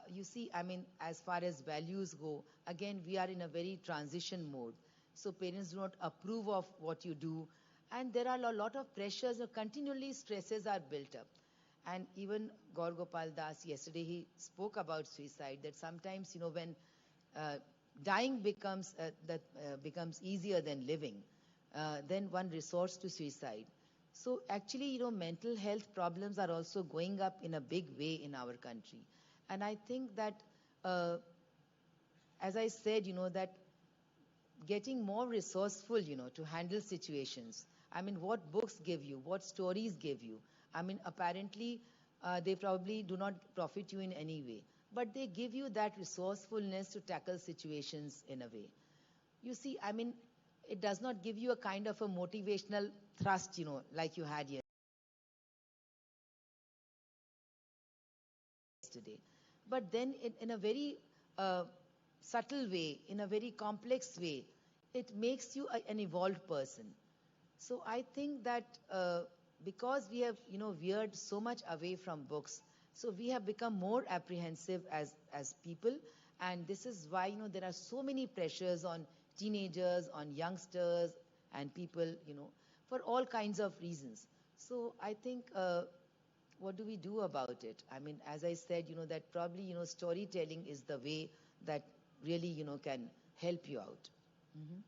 [SPEAKER 1] you see, I mean, as far as values go, again, we are in a very transition mode. So parents do not approve of what you do. And there are a lot of pressures, continually stresses are built up. And even Gaur Gopal Das, yesterday, he spoke about suicide, that sometimes, when dying becomes easier than living, then one resorts to suicide. So actually, mental health problems are also going up in a big way in our country. And I think that, as I said, that getting more resourceful, to handle situations. I mean, what books give you, what stories give you. I mean, apparently, they probably do not profit you in any way, but they give you that resourcefulness to tackle situations in a way. You see, I mean, it does not give you a kind of a motivational thrust, like you had yesterday. But then in a very subtle way, in a very complex way, it makes you an evolved person. So I think that because we have, veered so much away from books, so we have become more apprehensive as people. And this is why, there are so many pressures on teenagers, on youngsters, and people, for all kinds of reasons. So I think, what do we do about it? I mean, as I said, that probably, storytelling is the way that really, can help you out. Mm-hmm.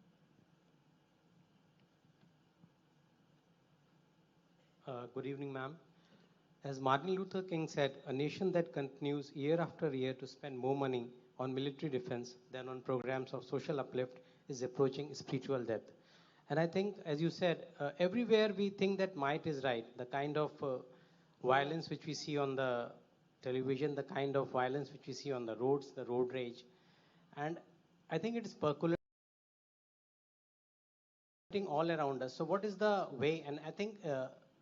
[SPEAKER 4] Good evening, ma'am. As Martin Luther King said, a nation that continues year after year to spend more money on military defense than on programs of social uplift is approaching spiritual death. And I think, as you said, everywhere we think that might is right. The kind of violence which we see on the television, the kind of violence which we see on the roads, the road rage. And I think it is percolating all around us. So what is the way? And I think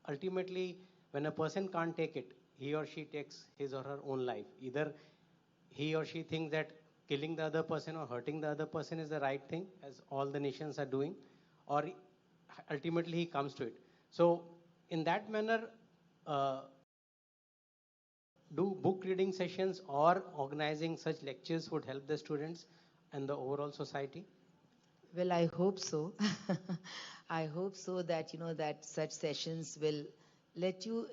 [SPEAKER 4] ultimately, when a person can't take it, he or she takes his or her own life. Either he or she thinks that killing the other person or hurting the other person is the right thing, as all the nations are doing, or ultimately he comes to it. So in that manner, do book reading sessions or organizing such lectures would help the students and the overall society?
[SPEAKER 1] Well, I hope so. I hope so that, that such sessions will let you,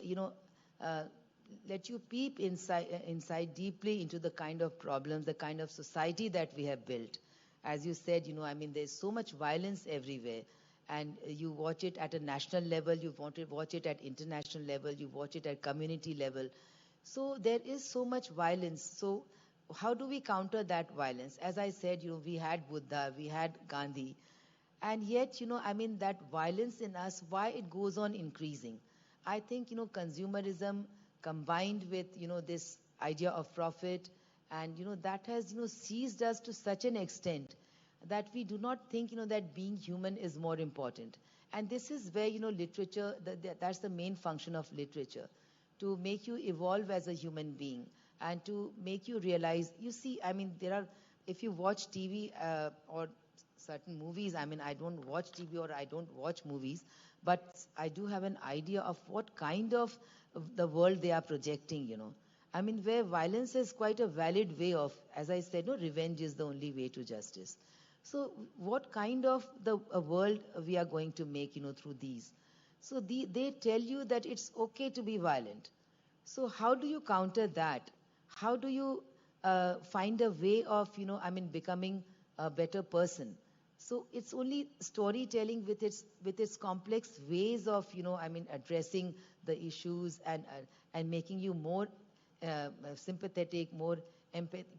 [SPEAKER 1] let you peep inside deeply into the kind of problems, the kind of society that we have built. As you said, I mean, there's so much violence everywhere. And you watch it at a national level, you want to watch it at international level, you watch it at community level. So there is so much violence. So how do we counter that violence? As I said, we had Buddha, we had Gandhi. And yet, I mean, that violence in us, why it goes on increasing? I think, consumerism combined with, this idea of profit, and, that has, seized us to such an extent that we do not think, that being human is more important. And this is where, literature, that's the main function of literature, to make you evolve as a human being and to make you realize, you see, if you watch TV or certain movies, I don't watch TV or I don't watch movies, but I do have an idea of what kind of the world they are projecting. Where violence is quite a valid way of, as I said, no, revenge is the only way to justice. So what kind of a world we are going to make, through these? So they tell you that it's okay to be violent. So how do you counter that? How do you find a way of, becoming a better person? So it's only storytelling with its complex ways of, addressing the issues and making you more sympathetic,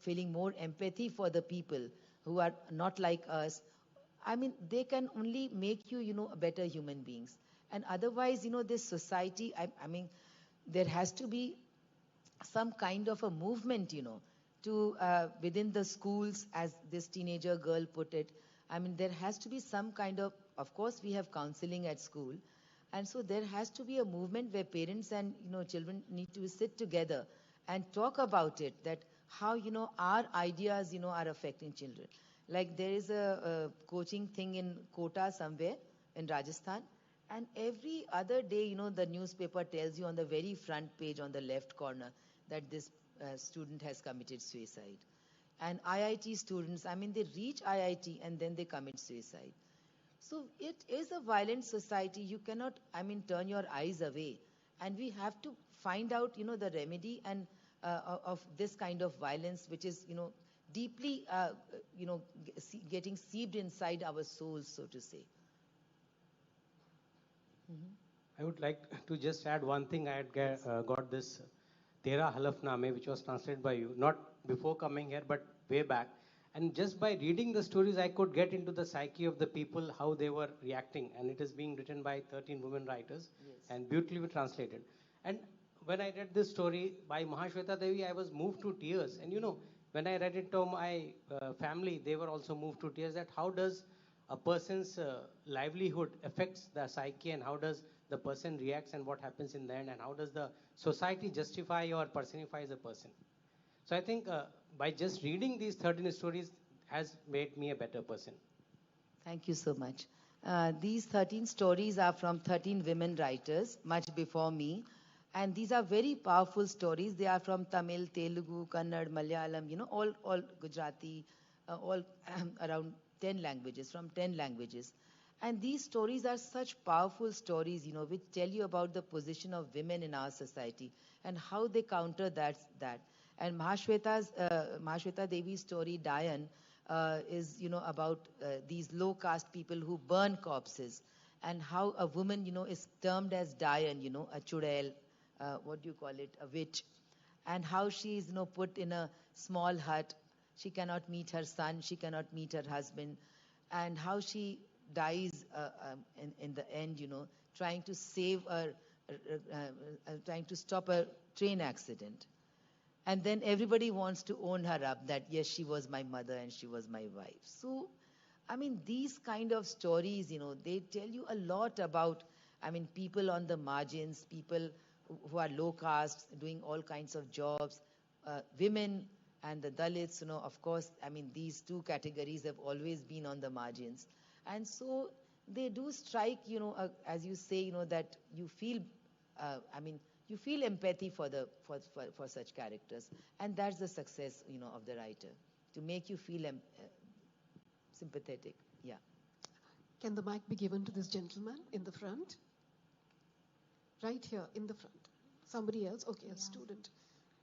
[SPEAKER 1] feeling more empathy for the people who are not like us. They can only make you, a better human beings. And otherwise, this society, there has to be some kind of a movement, to within the schools, as this teenager girl put it. There has to be some kind of course, we have counseling at school. And so there has to be a movement where parents and, children need to sit together and talk about it, that how, our ideas, are affecting children. Like there is a coaching thing in Kota somewhere in Rajasthan. And every other day, the newspaper tells you on the very front page on the left corner that this student has committed suicide. And IIT students, they reach IIT and then they commit suicide. So it is a violent society. You cannot, turn your eyes away. And we have to find out, the remedy and of this kind of violence, which is, deeply, getting seeped inside our souls, so to say.
[SPEAKER 4] I would like to just add one thing. I had got this Tera Halafname, which was translated by you, not before coming here, but way back. And just by reading the stories, I could get into the psyche of the people, how they were reacting. And it is being written by 13 women writers, yes, and beautifully translated. And when I read this story by Mahashweta Devi, I was moved to tears. And when I read it to my family, they were also moved to tears, that how does a person's livelihood affects the psyche, and how does the person reacts, and what happens in the end, and how does the society justify or personifies a person. So I think by just reading these 13 stories has made me a better person.
[SPEAKER 1] Thank you so much. These 13 stories are from 13 women writers, much before me. And these are very powerful stories. They are from Tamil, Telugu, Kannada, Malayalam, all Gujarati, all around 10 languages, from 10 languages. And these stories are such powerful stories, which tell you about the position of women in our society and how they counter that. And Mahashweta Devi's story, Dayan, is, about these low-caste people who burn corpses, and how a woman, is termed as Dayan, a chudel, what do you call it, a witch, and how she is, put in a small hut. She cannot meet her son, she cannot meet her husband, and how she dies in the end, trying to save trying to stop a train accident. And then everybody wants to own her up, that yes, she was my mother and she was my wife. So, these kind of stories, they tell you a lot about, people on the margins, people who are low caste, doing all kinds of jobs, women and the Dalits, of course, these two categories have always been on the margins. And so they do strike, as you say, that you feel, you feel empathy for such characters. And that's the success, of the writer, to make you feel sympathetic. Yeah.
[SPEAKER 2] Can the mic be given to this gentleman in the front? Right here, in the front. Somebody else? Okay, a student.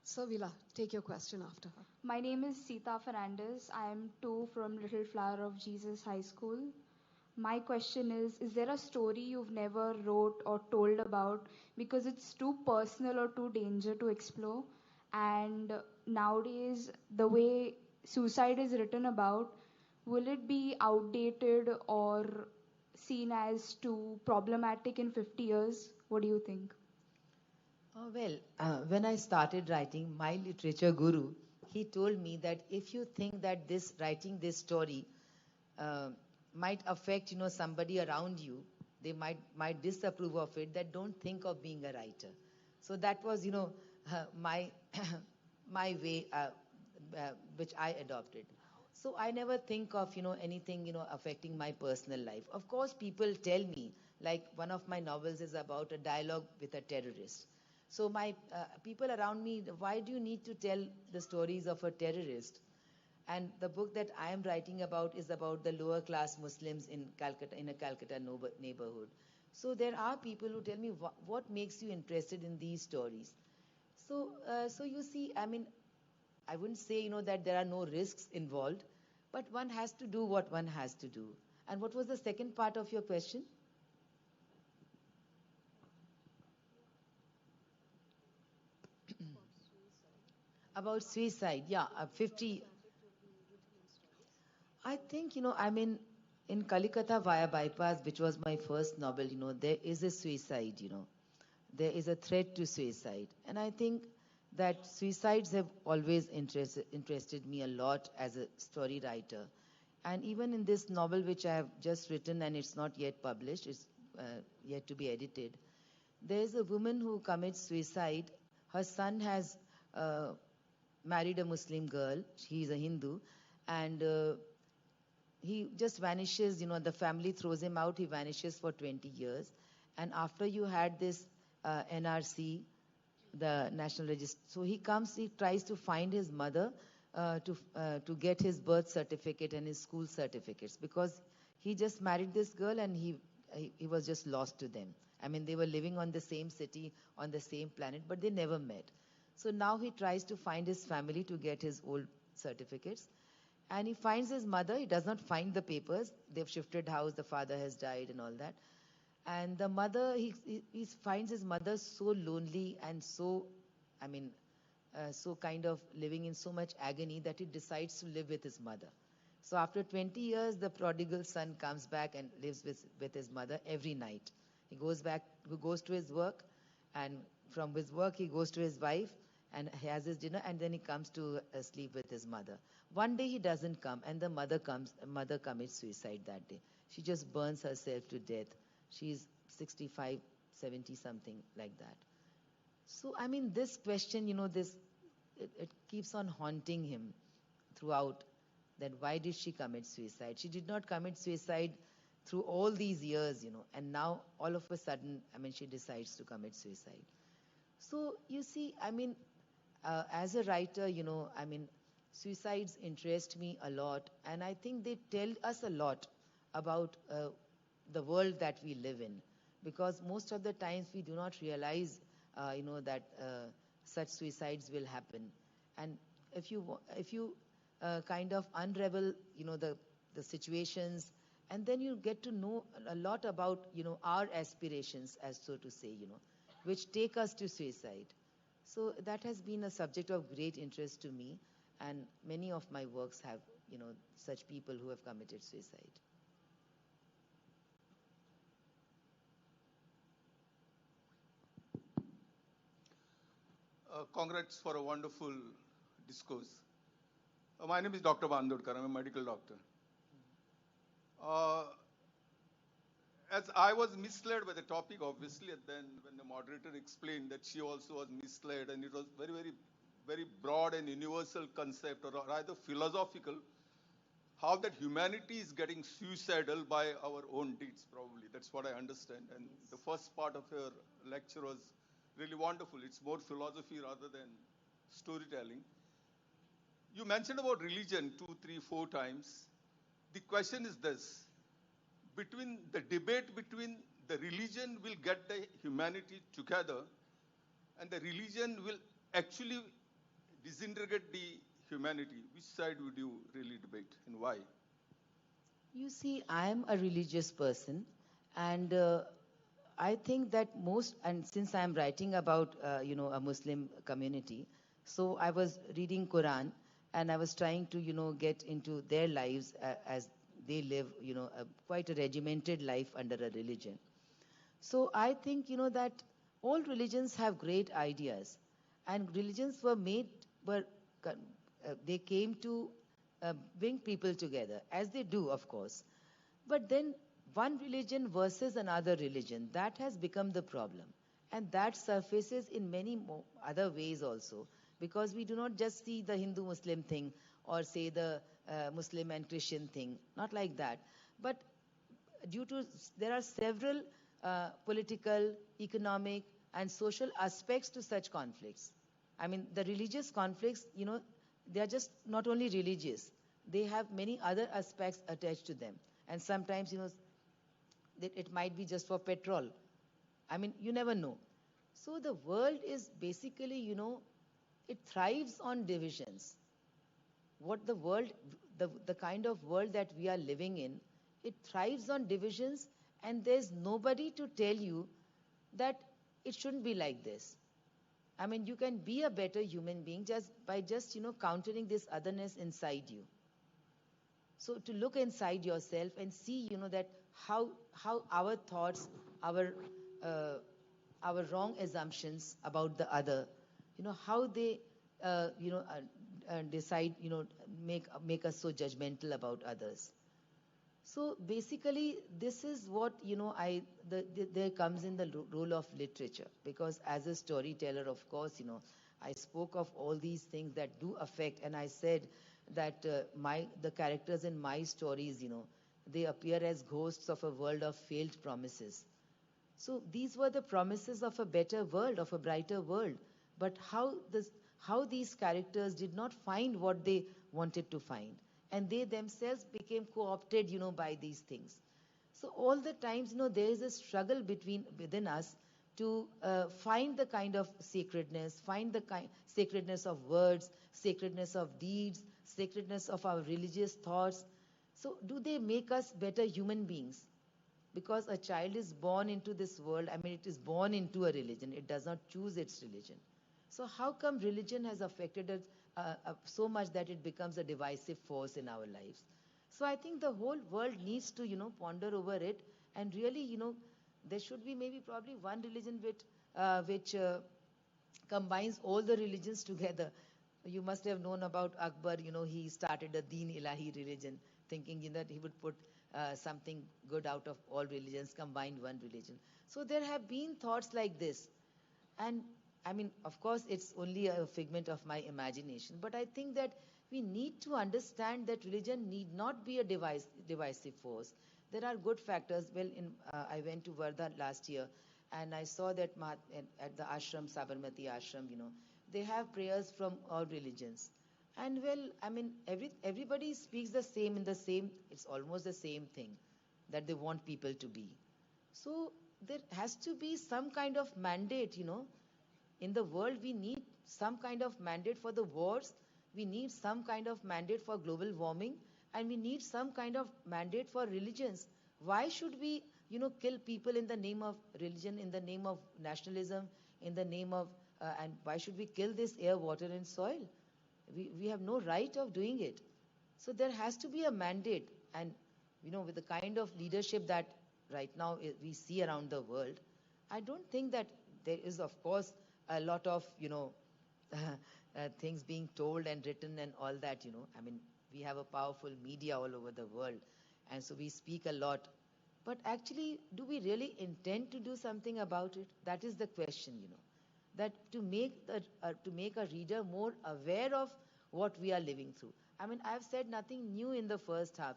[SPEAKER 2] Savila, take your question after her.
[SPEAKER 5] My name is Sita Fernandez. I am 2 from Little Flower of Jesus High School. My question is there a story you've never wrote or told about because it's too personal or too dangerous to explore? And nowadays, the way suicide is written about, will it be outdated or seen as too problematic in 50 years? What do you think?
[SPEAKER 1] When I started writing, my literature guru, he told me that if you think that writing this story might affect, somebody around you. They might disapprove of it, that don't think of being a writer. So that was, my my way, which I adopted. So I never think of, anything, affecting my personal life. Of course, people tell me, like one of my novels is about a dialogue with a terrorist. So my people around me, why do you need to tell the stories of a terrorist? And the book that I am writing about is about the lower class Muslims in Calcutta, in a Calcutta neighborhood. So there are people who tell me, what makes you interested in these stories? So you see, I mean, I wouldn't say, that there are no risks involved, but one has to do what one has to do. And what was the second part of your question? About suicide, yeah, 50. I think, in Kalikata via bypass, which was my first novel, there is a suicide, there is a threat to suicide. And I think that suicides have always interested me a lot as a story writer. And even in this novel, which I have just written and it's not yet published, it's yet to be edited, there is a woman who commits suicide. Her son has married a Muslim girl. He is a Hindu. And he just vanishes, the family throws him out. He vanishes for 20 years. And after you had this NRC, the National Register, so he tries to find his mother to get his birth certificate and his school certificates, because he just married this girl and he was just lost to them. I mean, they were living on the same city, on the same planet, but they never met. So now he tries to find his family to get his old certificates. And he finds his mother. He does not find the papers. They've shifted house. The father has died and all that. And the mother, he finds his mother so lonely and so, so kind of living in so much agony that he decides to live with his mother. So after 20 years, the prodigal son comes back and lives with his mother every night. He goes to his work, and from his work he goes to his wife and he has his dinner, and then he comes to sleep with his mother. One day he doesn't come, and the mother commits suicide that day. She just burns herself to death. She's 65, 70 something like that. So I mean, this question, it keeps on haunting him throughout, that why did she commit suicide? She did not commit suicide through all these years, and now all of a sudden, she decides to commit suicide. So you see, as a writer, suicides interest me a lot, and I think they tell us a lot about the world that we live in, because most of the times we do not realize, that such suicides will happen. And if you kind of unravel, the situations, and then you get to know a lot about, our aspirations, as so to say, which take us to suicide. So that has been a subject of great interest to me, and many of my works have, such people who have committed suicide.
[SPEAKER 6] Congrats for a wonderful discourse. My name is Dr. Bandodkar. I'm a medical doctor. As I was misled by the topic, obviously, and then when the moderator explained that she also was misled, and it was very, very, very broad and universal concept, or rather philosophical, how that humanity is getting suicidal by our own deeds, probably. That's what I understand. And the first part of her lecture was really wonderful. It's more philosophy rather than storytelling. You mentioned about religion 2, 3, 4 times. The question is this: between the debate between the religion will get the humanity together, and the religion will actually disintegrate the humanity, which side would you really debate, and why?
[SPEAKER 1] You see, I am a religious person, and I think that and since I am writing about, a Muslim community, so I was reading Quran, and I was trying to, get into their lives as they live, quite a regimented life under a religion. So I think, that all religions have great ideas, and religions they came to bring people together, as they do, of course. But then one religion versus another religion, that has become the problem. And that surfaces in many other ways also, because we do not just see the Hindu-Muslim thing or say the Muslim and Christian thing, not like that. But there are several political, economic, and social aspects to such conflicts. I mean, the religious conflicts, they are just not only religious, they have many other aspects attached to them. And sometimes, it might be just for petrol. I mean, you never know. So the world is basically, it thrives on divisions. What the world, the kind of world that we are living in, it thrives on divisions, and there's nobody to tell you that it shouldn't be like this. I mean, you can be a better human being just by countering this otherness inside you. So to look inside yourself and see, that how our thoughts, our wrong assumptions about the other, how they, decide, make us so judgmental about others. So basically, this is what, there comes in the role of literature. Because as a storyteller, of course, I spoke of all these things that do affect, and I said that the characters in my stories, they appear as ghosts of a world of failed promises. So these were the promises of a better world, of a brighter world. But how these characters did not find what they wanted to find. And they themselves became co-opted, by these things. So all the times, there is a struggle within us to find the kind of sacredness, find the sacredness of words, sacredness of deeds, sacredness of our religious thoughts. So do they make us better human beings? Because a child is born into this world, I mean, it is born into a religion. It does not choose its religion. So how come religion has affected us so much that it becomes a divisive force in our lives? So I think the whole world needs to, ponder over it, and really, there should be probably one religion which combines all the religions together. You must have known about Akbar, he started a Deen Ilahi religion, thinking that he would put something good out of all religions, combine one religion. So there have been thoughts like this. And I mean, of course, it's only a figment of my imagination, but I think that we need to understand that religion need not be a divisive force. There are good factors. Well, I went to Wardha last year, and I saw that at the ashram, Sabarmati ashram, they have prayers from all religions. And well, I mean, everybody speaks it's almost the same thing that they want people to be. So there has to be some kind of mandate, In the world, we need some kind of mandate for the wars. We need some kind of mandate for global warming. And we need some kind of mandate for religions. Why should we, kill people in the name of religion, in the name of nationalism, in the name of, and why should we kill this air, water, and soil? We have no right of doing it. So there has to be a mandate. And, with the kind of leadership that right now we see around the world, I don't think that there is, of course, a lot of, things being told and written and all that, I mean, we have a powerful media all over the world. And so we speak a lot. But actually, do we really intend to do something about it? That is the question, That to make a reader more aware of what we are living through. I mean, I've said nothing new in the first half,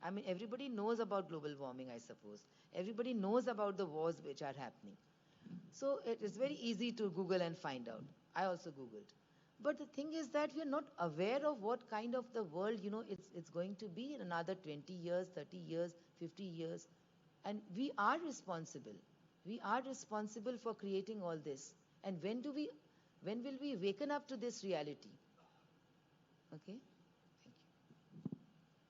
[SPEAKER 1] I mean, everybody knows about global warming, I suppose. Everybody knows about the wars which are happening. So it is very easy to Google and find out. I also Googled. But the thing is that we are not aware of what kind of the world, it's going to be in another 20 years, 30 years, 50 years. And we are responsible. We are responsible for creating all this. And when will we waken up to this reality? Okay? Thank you.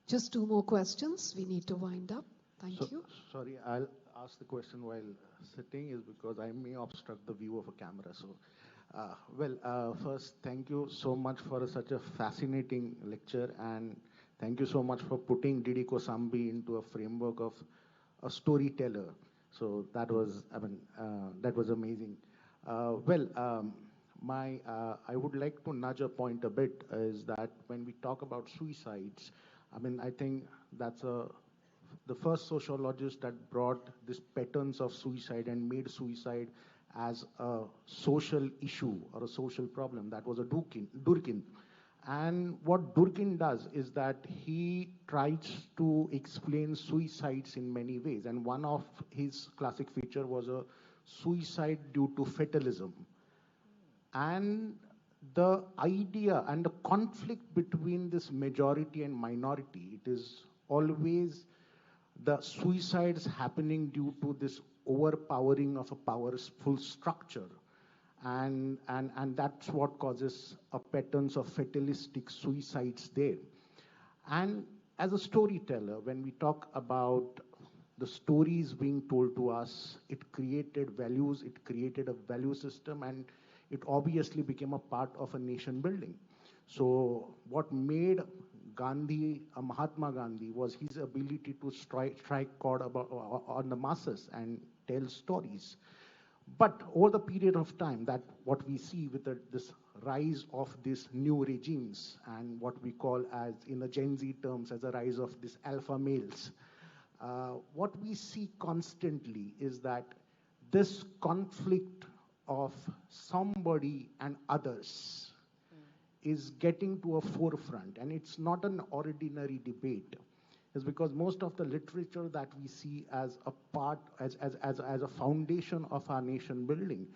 [SPEAKER 2] Just two more questions. We need to wind up. Thank you.
[SPEAKER 7] Sorry, I'll ask the question while sitting, is because I may obstruct the view of a camera. So, first, thank you so much for such a fascinating lecture, and thank you so much for putting Didi Kosambi into a framework of a storyteller. So that was, that was amazing. I would like to nudge a point a bit is that when we talk about suicides, I mean, I think that's the first sociologist that brought these patterns of suicide and made suicide as a social issue or a social problem. That was a Durkin. And what Durkin does is that he tries to explain suicides in many ways. And one of his classic feature was a suicide due to fatalism. And the idea and the conflict between this majority and minority, it is always the suicides happening due to this overpowering of a powerful structure. And that's what causes a patterns of fatalistic suicides there. And as a storyteller, when we talk about the stories being told to us, it created values, it created a value system, and it obviously became a part of a nation building. So what made Gandhi, Mahatma Gandhi, was his ability to strike chord on the masses and tell stories. But over the period of time, that what we see with this rise of these new regimes and what we call as, in the Gen Z terms, as a rise of these alpha males, what we see constantly is that this conflict of somebody and others is getting to a forefront, and it's not an ordinary debate. Is because most of the literature that we see as a part, as a foundation of our nation building,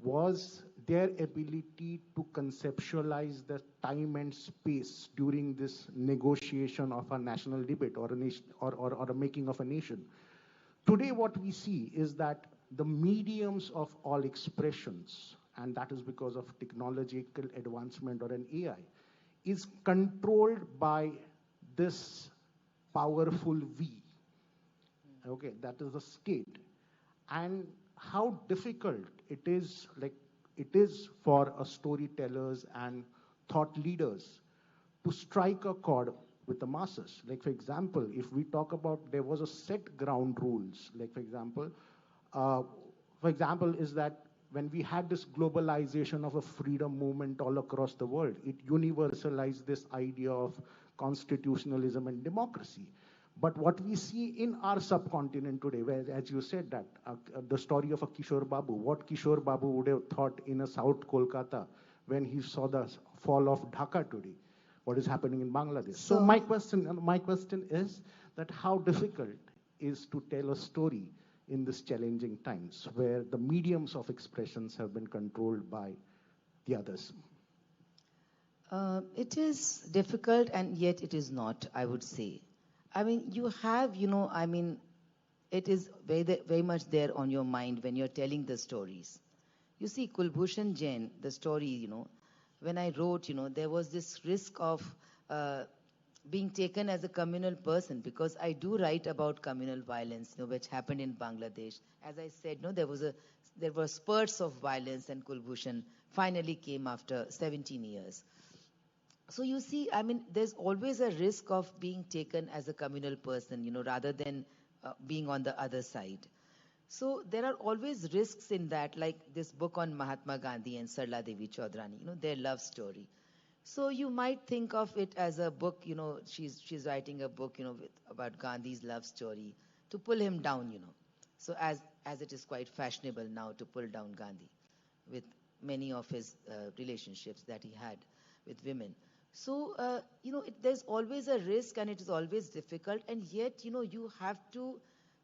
[SPEAKER 7] was their ability to conceptualize the time and space during this negotiation of a national debate or a nation, or a making of a nation. Today, what we see is that the mediums of all expressions, and that is because of technological advancement or an AI, is controlled by this powerful V. Okay, that is the state. And how difficult it is for storytellers and thought leaders to strike a chord with the masses. Like, for example, if we talk about, there was a set ground rules. Like, for example, is that when we had this globalization of a freedom movement all across the world, it universalized this idea of constitutionalism and democracy. But what we see in our subcontinent today, where, as you said, that the story of a Kishore Babu, what Kishore Babu would have thought in a South Kolkata when he saw the fall of Dhaka today, what is happening in Bangladesh. So my question is that how difficult is to tell a story in these challenging times where the mediums of expressions have been controlled by the others?
[SPEAKER 1] It is difficult, and yet it is not, I would say. I mean, you have, it is very much there on your mind when you're telling the stories. You see, Kulbhushan Jain, the story, when I wrote, there was this risk of being taken as a communal person, because I do write about communal violence, which happened in Bangladesh. As I said, there were spurts of violence, and Kulbhushan finally came after 17 years. So you see, there's always a risk of being taken as a communal person, rather than being on the other side. So there are always risks in that, like this book on Mahatma Gandhi and Sarla Devi Chaudhrani, their love story. So you might think of it as a book, she's writing a book, about Gandhi's love story to pull him down, So as it is quite fashionable now to pull down Gandhi with many of his relationships that he had with women. So, there's always a risk, and it is always difficult. And yet, you have to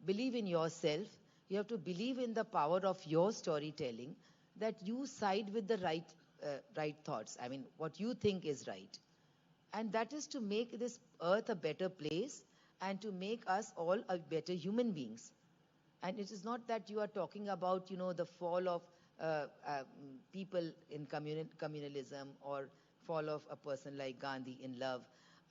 [SPEAKER 1] believe in yourself. You have to believe in the power of your storytelling, that you side with the right thoughts. What you think is right. And that is to make this earth a better place and to make us all a better human beings. And it is not that you are talking about, the fall of people in communalism, or fall of a person like Gandhi in love.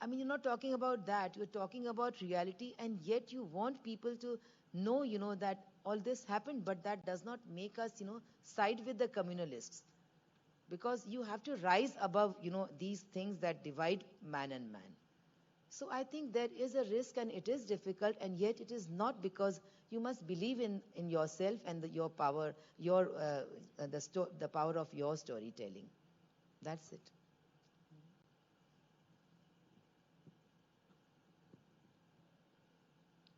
[SPEAKER 1] You're not talking about that. You're talking about reality, and yet you want people to know, that all this happened, but that does not make us, side with the communalists. Because you have to rise above, these things that divide man and man. So I think there is a risk and it is difficult, and yet it is not, because you must believe in yourself and your power, the power of your storytelling. That's it.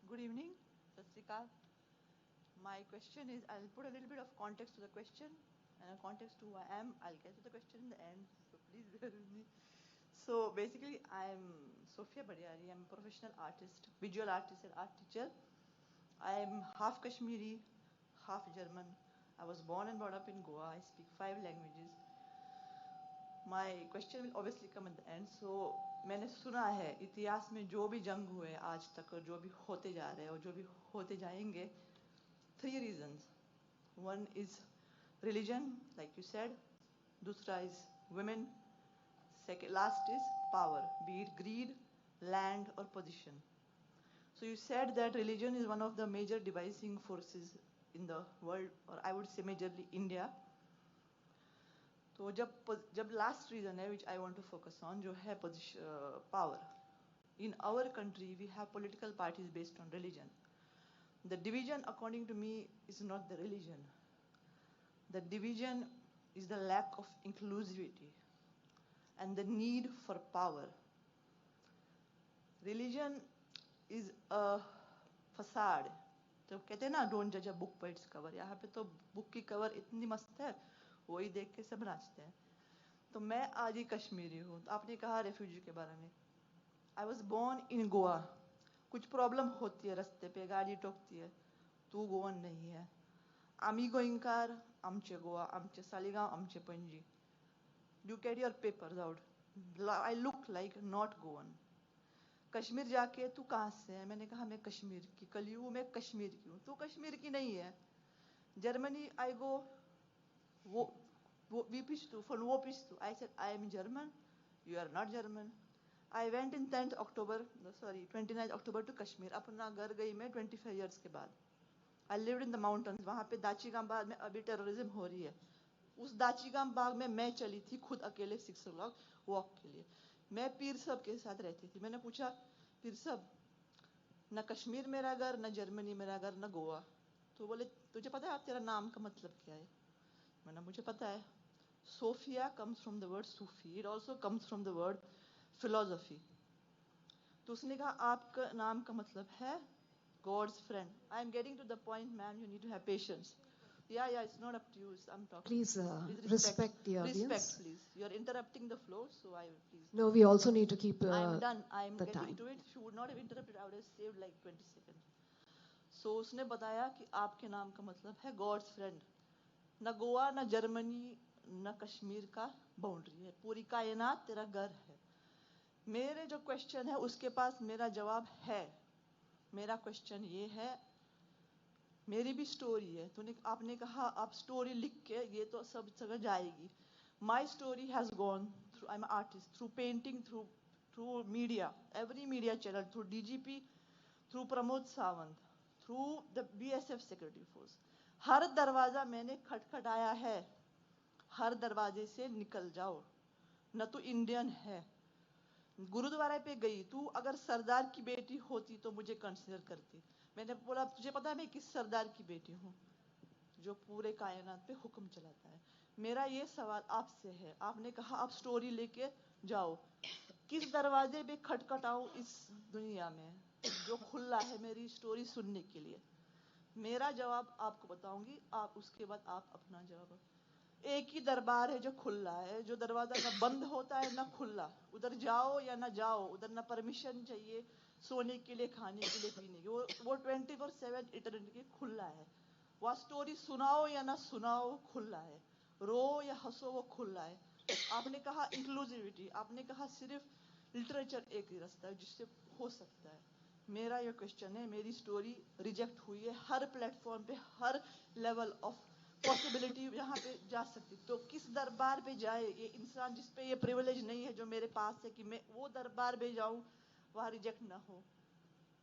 [SPEAKER 8] Good evening. Sat Sri Akal. My question is, I'll put a little bit of context to the question and a context to who I am. I'll get to the question in the end, so please bear with me. So basically, I'm Sophia Badiari. I'm a professional artist, visual artist and art teacher. I'm half Kashmiri, half German. I was born and brought up in Goa. I speak 5 languages. My question will obviously come at the end. So मैंने सुना है इतिहास में जो भी जंग हुए आज तक और जो भी होते जा रहे हैं और जो भी होते जाएंगे, 3 reasons. One is religion, like you said. दूसरा is women. Second, last is power, be it greed, land or position. So you said that religion is one of the major devising forces in the world, or I would say majorly India. तो जब last reason है which I want to focus on, जो है power. In our country we have political parties based on religion. The division, according to me, is not the religion. The division is the lack of inclusivity and the need for power. Religion is a facade. तो कहते हैं ना, don't judge a book by its cover. यहाँ पे तो book की cover इतनी मस्त है, वही देख के सब नाचते हैं. तो मैं आज ही कश्मीरी हूँ. तो आपने कहा रेफ्यूजी के बारे में. I was born in Goa. कुछ प्रॉब्लम होती है रास्ते पे, गाड़ी टोकती है, तू गोवन नहीं है. आम्ही गोइंकार, आमचे गोवा, आमचे सालीगांव, आमचे Panaji. You get your papers out. I look like not Goan. Kashmir जाके तू कहाँ से है? मैंने कहा मैं कश्मीर की कली हूँ, मैं कश्मीर की हूँ. तू कश्मीर की नहीं है. Germany I go, wie bist du? Von wo bist du? I said I am German. You are not German. I went in 29th October to Kashmir. अपना घर गई मैं 25 years के बाद. I lived in the mountains. वहाँ पे दाचिगाम बाग में अभी टेररिज्म हो रही है. उस दाचिगाम बाग में मैं चली थी खुद अकेले 6 o'clock वॉक के लिए. मैं पीर साहब के साथ रहती थी. मैंने पूछा, पीर साहब, न कश्मीर मेरा घर, न जर्मनी मेरा घर, न गोवा. तो बोले, तुझे पता है आप तेरा नाम का मतलब क्या है? मैंने, मुझे पता है. Sophia comes from the word Sufi. It also comes from the word philosophy. तो उसने कहा आपका नाम का मतलब है God's friend. I am getting to the point, ma'am. You need to have patience. Yeah, it's not up to you. I'm talking.
[SPEAKER 2] Please respect the audience.
[SPEAKER 8] Respect, please. You are interrupting the flow, so I will please.
[SPEAKER 2] No, we also need to keep
[SPEAKER 8] I'm done. I'm
[SPEAKER 2] the
[SPEAKER 8] getting
[SPEAKER 2] time.
[SPEAKER 8] to it. If you would not have interrupted, I would have saved like 20 seconds. So उसने बताया कि आपके नाम का मतलब है God's friend. न गोवा, न जर्मनी, न कश्मीर का बाउंड्री है. पूरी कायनात तेरा घर है. मेरे जो क्वेश्चन है उसके पास मेरा जवाब है. मेरा क्वेश्चन ये है, मेरी भी स्टोरी है. आपने कहा आप स्टोरी लिख के ये तो सब जगह जाएगी. My story has gone through, I'm an artist, through painting, through media, every media channel, through DGP, through Pramod Sawant, through the BSF security force. हर दरवाजा मैंने खटखटाया है. हर दरवाजे से निकल जाओ, न तो इंडियन है. गुरुद्वारे पे गई, तू अगर सरदार की बेटी होती तो मुझे कंसीडर करती. मैंने बोला, तुझे पता है मैं किस सरदार की बेटी हूँ? जो पूरे कायनात पे हुक्म चलाता है. मेरा ये सवाल आपसे है. आपने कहा आप स्टोरी लेके जाओ. किस दरवाजे पे खटखटाऊं इस दुनिया में जो खुला है मेरी स्टोरी सुनने के लिए? मेरा जवाब आपको बताऊंगी, आप उसके बाद आप अपना जवाब. एक ही दरबार है जो खुला है. जो दरवाजा ना बंद होता है ना खुला. उधर जाओ या ना जाओ, उधर ना परमिशन चाहिए सोने के लिए, खाने के लिए, पीने के. वो 24/7 इटर्निटी खुला है. वह स्टोरी सुनाओ या ना सुनाओ खुला है. रो या हंसो वो खुला है. आपने कहा इंक्लूसिविटी, आपने कहा सिर्फ लिटरेचर एक ही रास्ता है जिससे हो सकता है. मेरा ये क्वेश्चन है, मेरी स्टोरी रिजेक्ट हुई है हर प्लेटफॉर्म पे, हर लेवल ऑफ पॉसिबिलिटी यहाँ पे जा सकती. तो किस दरबार पे जाए ये इंसान जिस पे ये प्रिविलेज नहीं है जो मेरे पास है कि मैं वो दरबार पे जाऊँ वहाँ रिजेक्ट ना हो?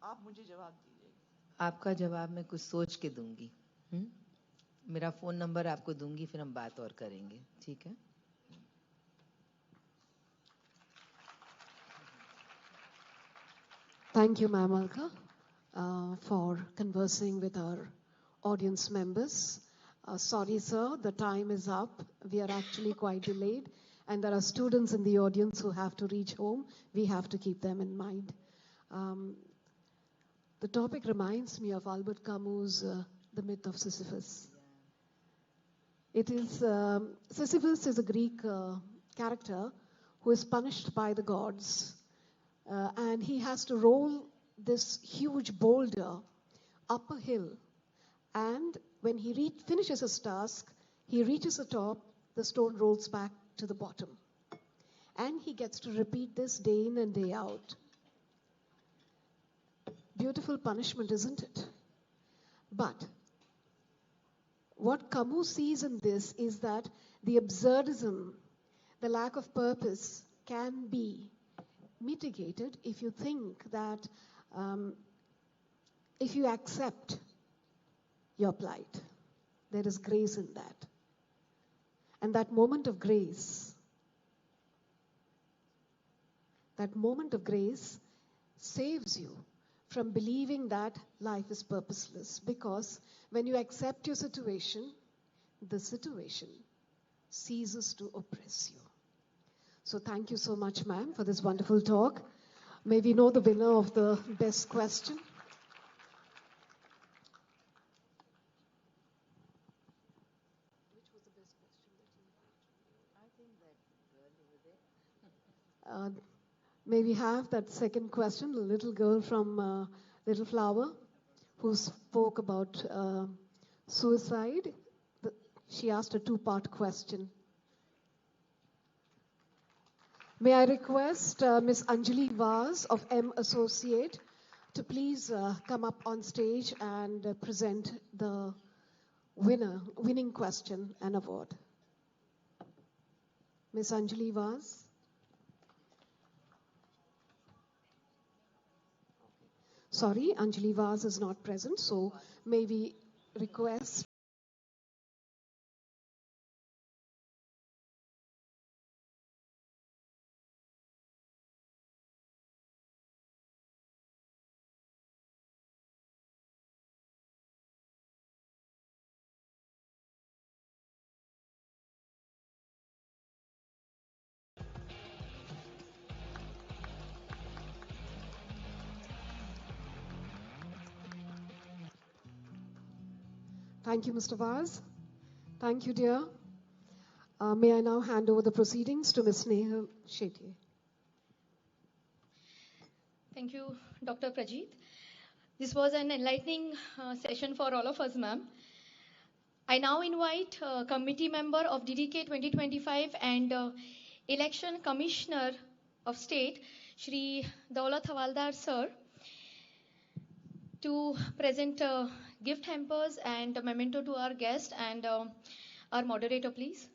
[SPEAKER 8] आप मुझे जवाब दीजिए.
[SPEAKER 1] आपका जवाब मैं कुछ सोच के दूंगी. मेरा फोन नंबर आपको दूंगी, फिर हम बात और करेंगे. ठीक है?
[SPEAKER 2] Thank you, Ma'am Alka, for conversing with our audience members. Sorry, sir, the time is up. We are actually quite delayed, and there are students in the audience who have to reach home. We have to keep them in mind. The topic reminds me of Albert Camus' The Myth of Sisyphus. It is Sisyphus is a Greek character who is punished by the gods, and he has to roll this huge boulder up a hill. And when he finishes his task, he reaches the top, the stone rolls back to the bottom. And he gets to repeat this day in and day out. Beautiful punishment, isn't it? But what Camus sees in this is that the absurdism, the lack of purpose, can be mitigated if you think that, if you accept your plight. There is grace in that. And that moment of grace saves you from believing that life is purposeless. Because when you accept your situation, the situation ceases to oppress you. So thank you so much, ma'am, for this wonderful talk. May we know the winner of the best question? May we have that second question, the little girl from Little Flower, who spoke about suicide. She asked a two-part question. May I request Ms. Anjali Vaz of M Associate to please come up on stage and present the winning question and award. Ms. Anjali Vaz. Sorry, Anjali Vaz is not present, so may we request Thank you, Mr. Vaz. Thank you, dear. May I now hand over the proceedings to Ms. Nehal Shetye.
[SPEAKER 9] Thank you, Dr. Prajit. This was an enlightening session for all of us, ma'am. I now invite Committee Member of DDK 2025 and Election Commissioner of State, Shri Daulat Hawaldar, sir, to present gift hampers and a memento to our guest and our moderator, please.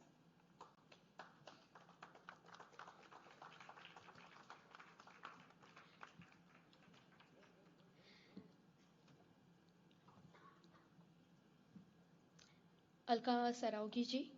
[SPEAKER 9] Alka Saraugi ji.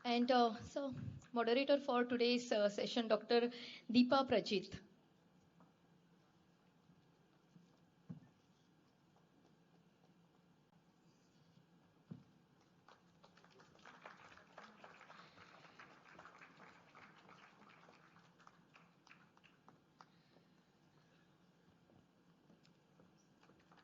[SPEAKER 9] And so, moderator for today's session, Dr. Deepa Prajit.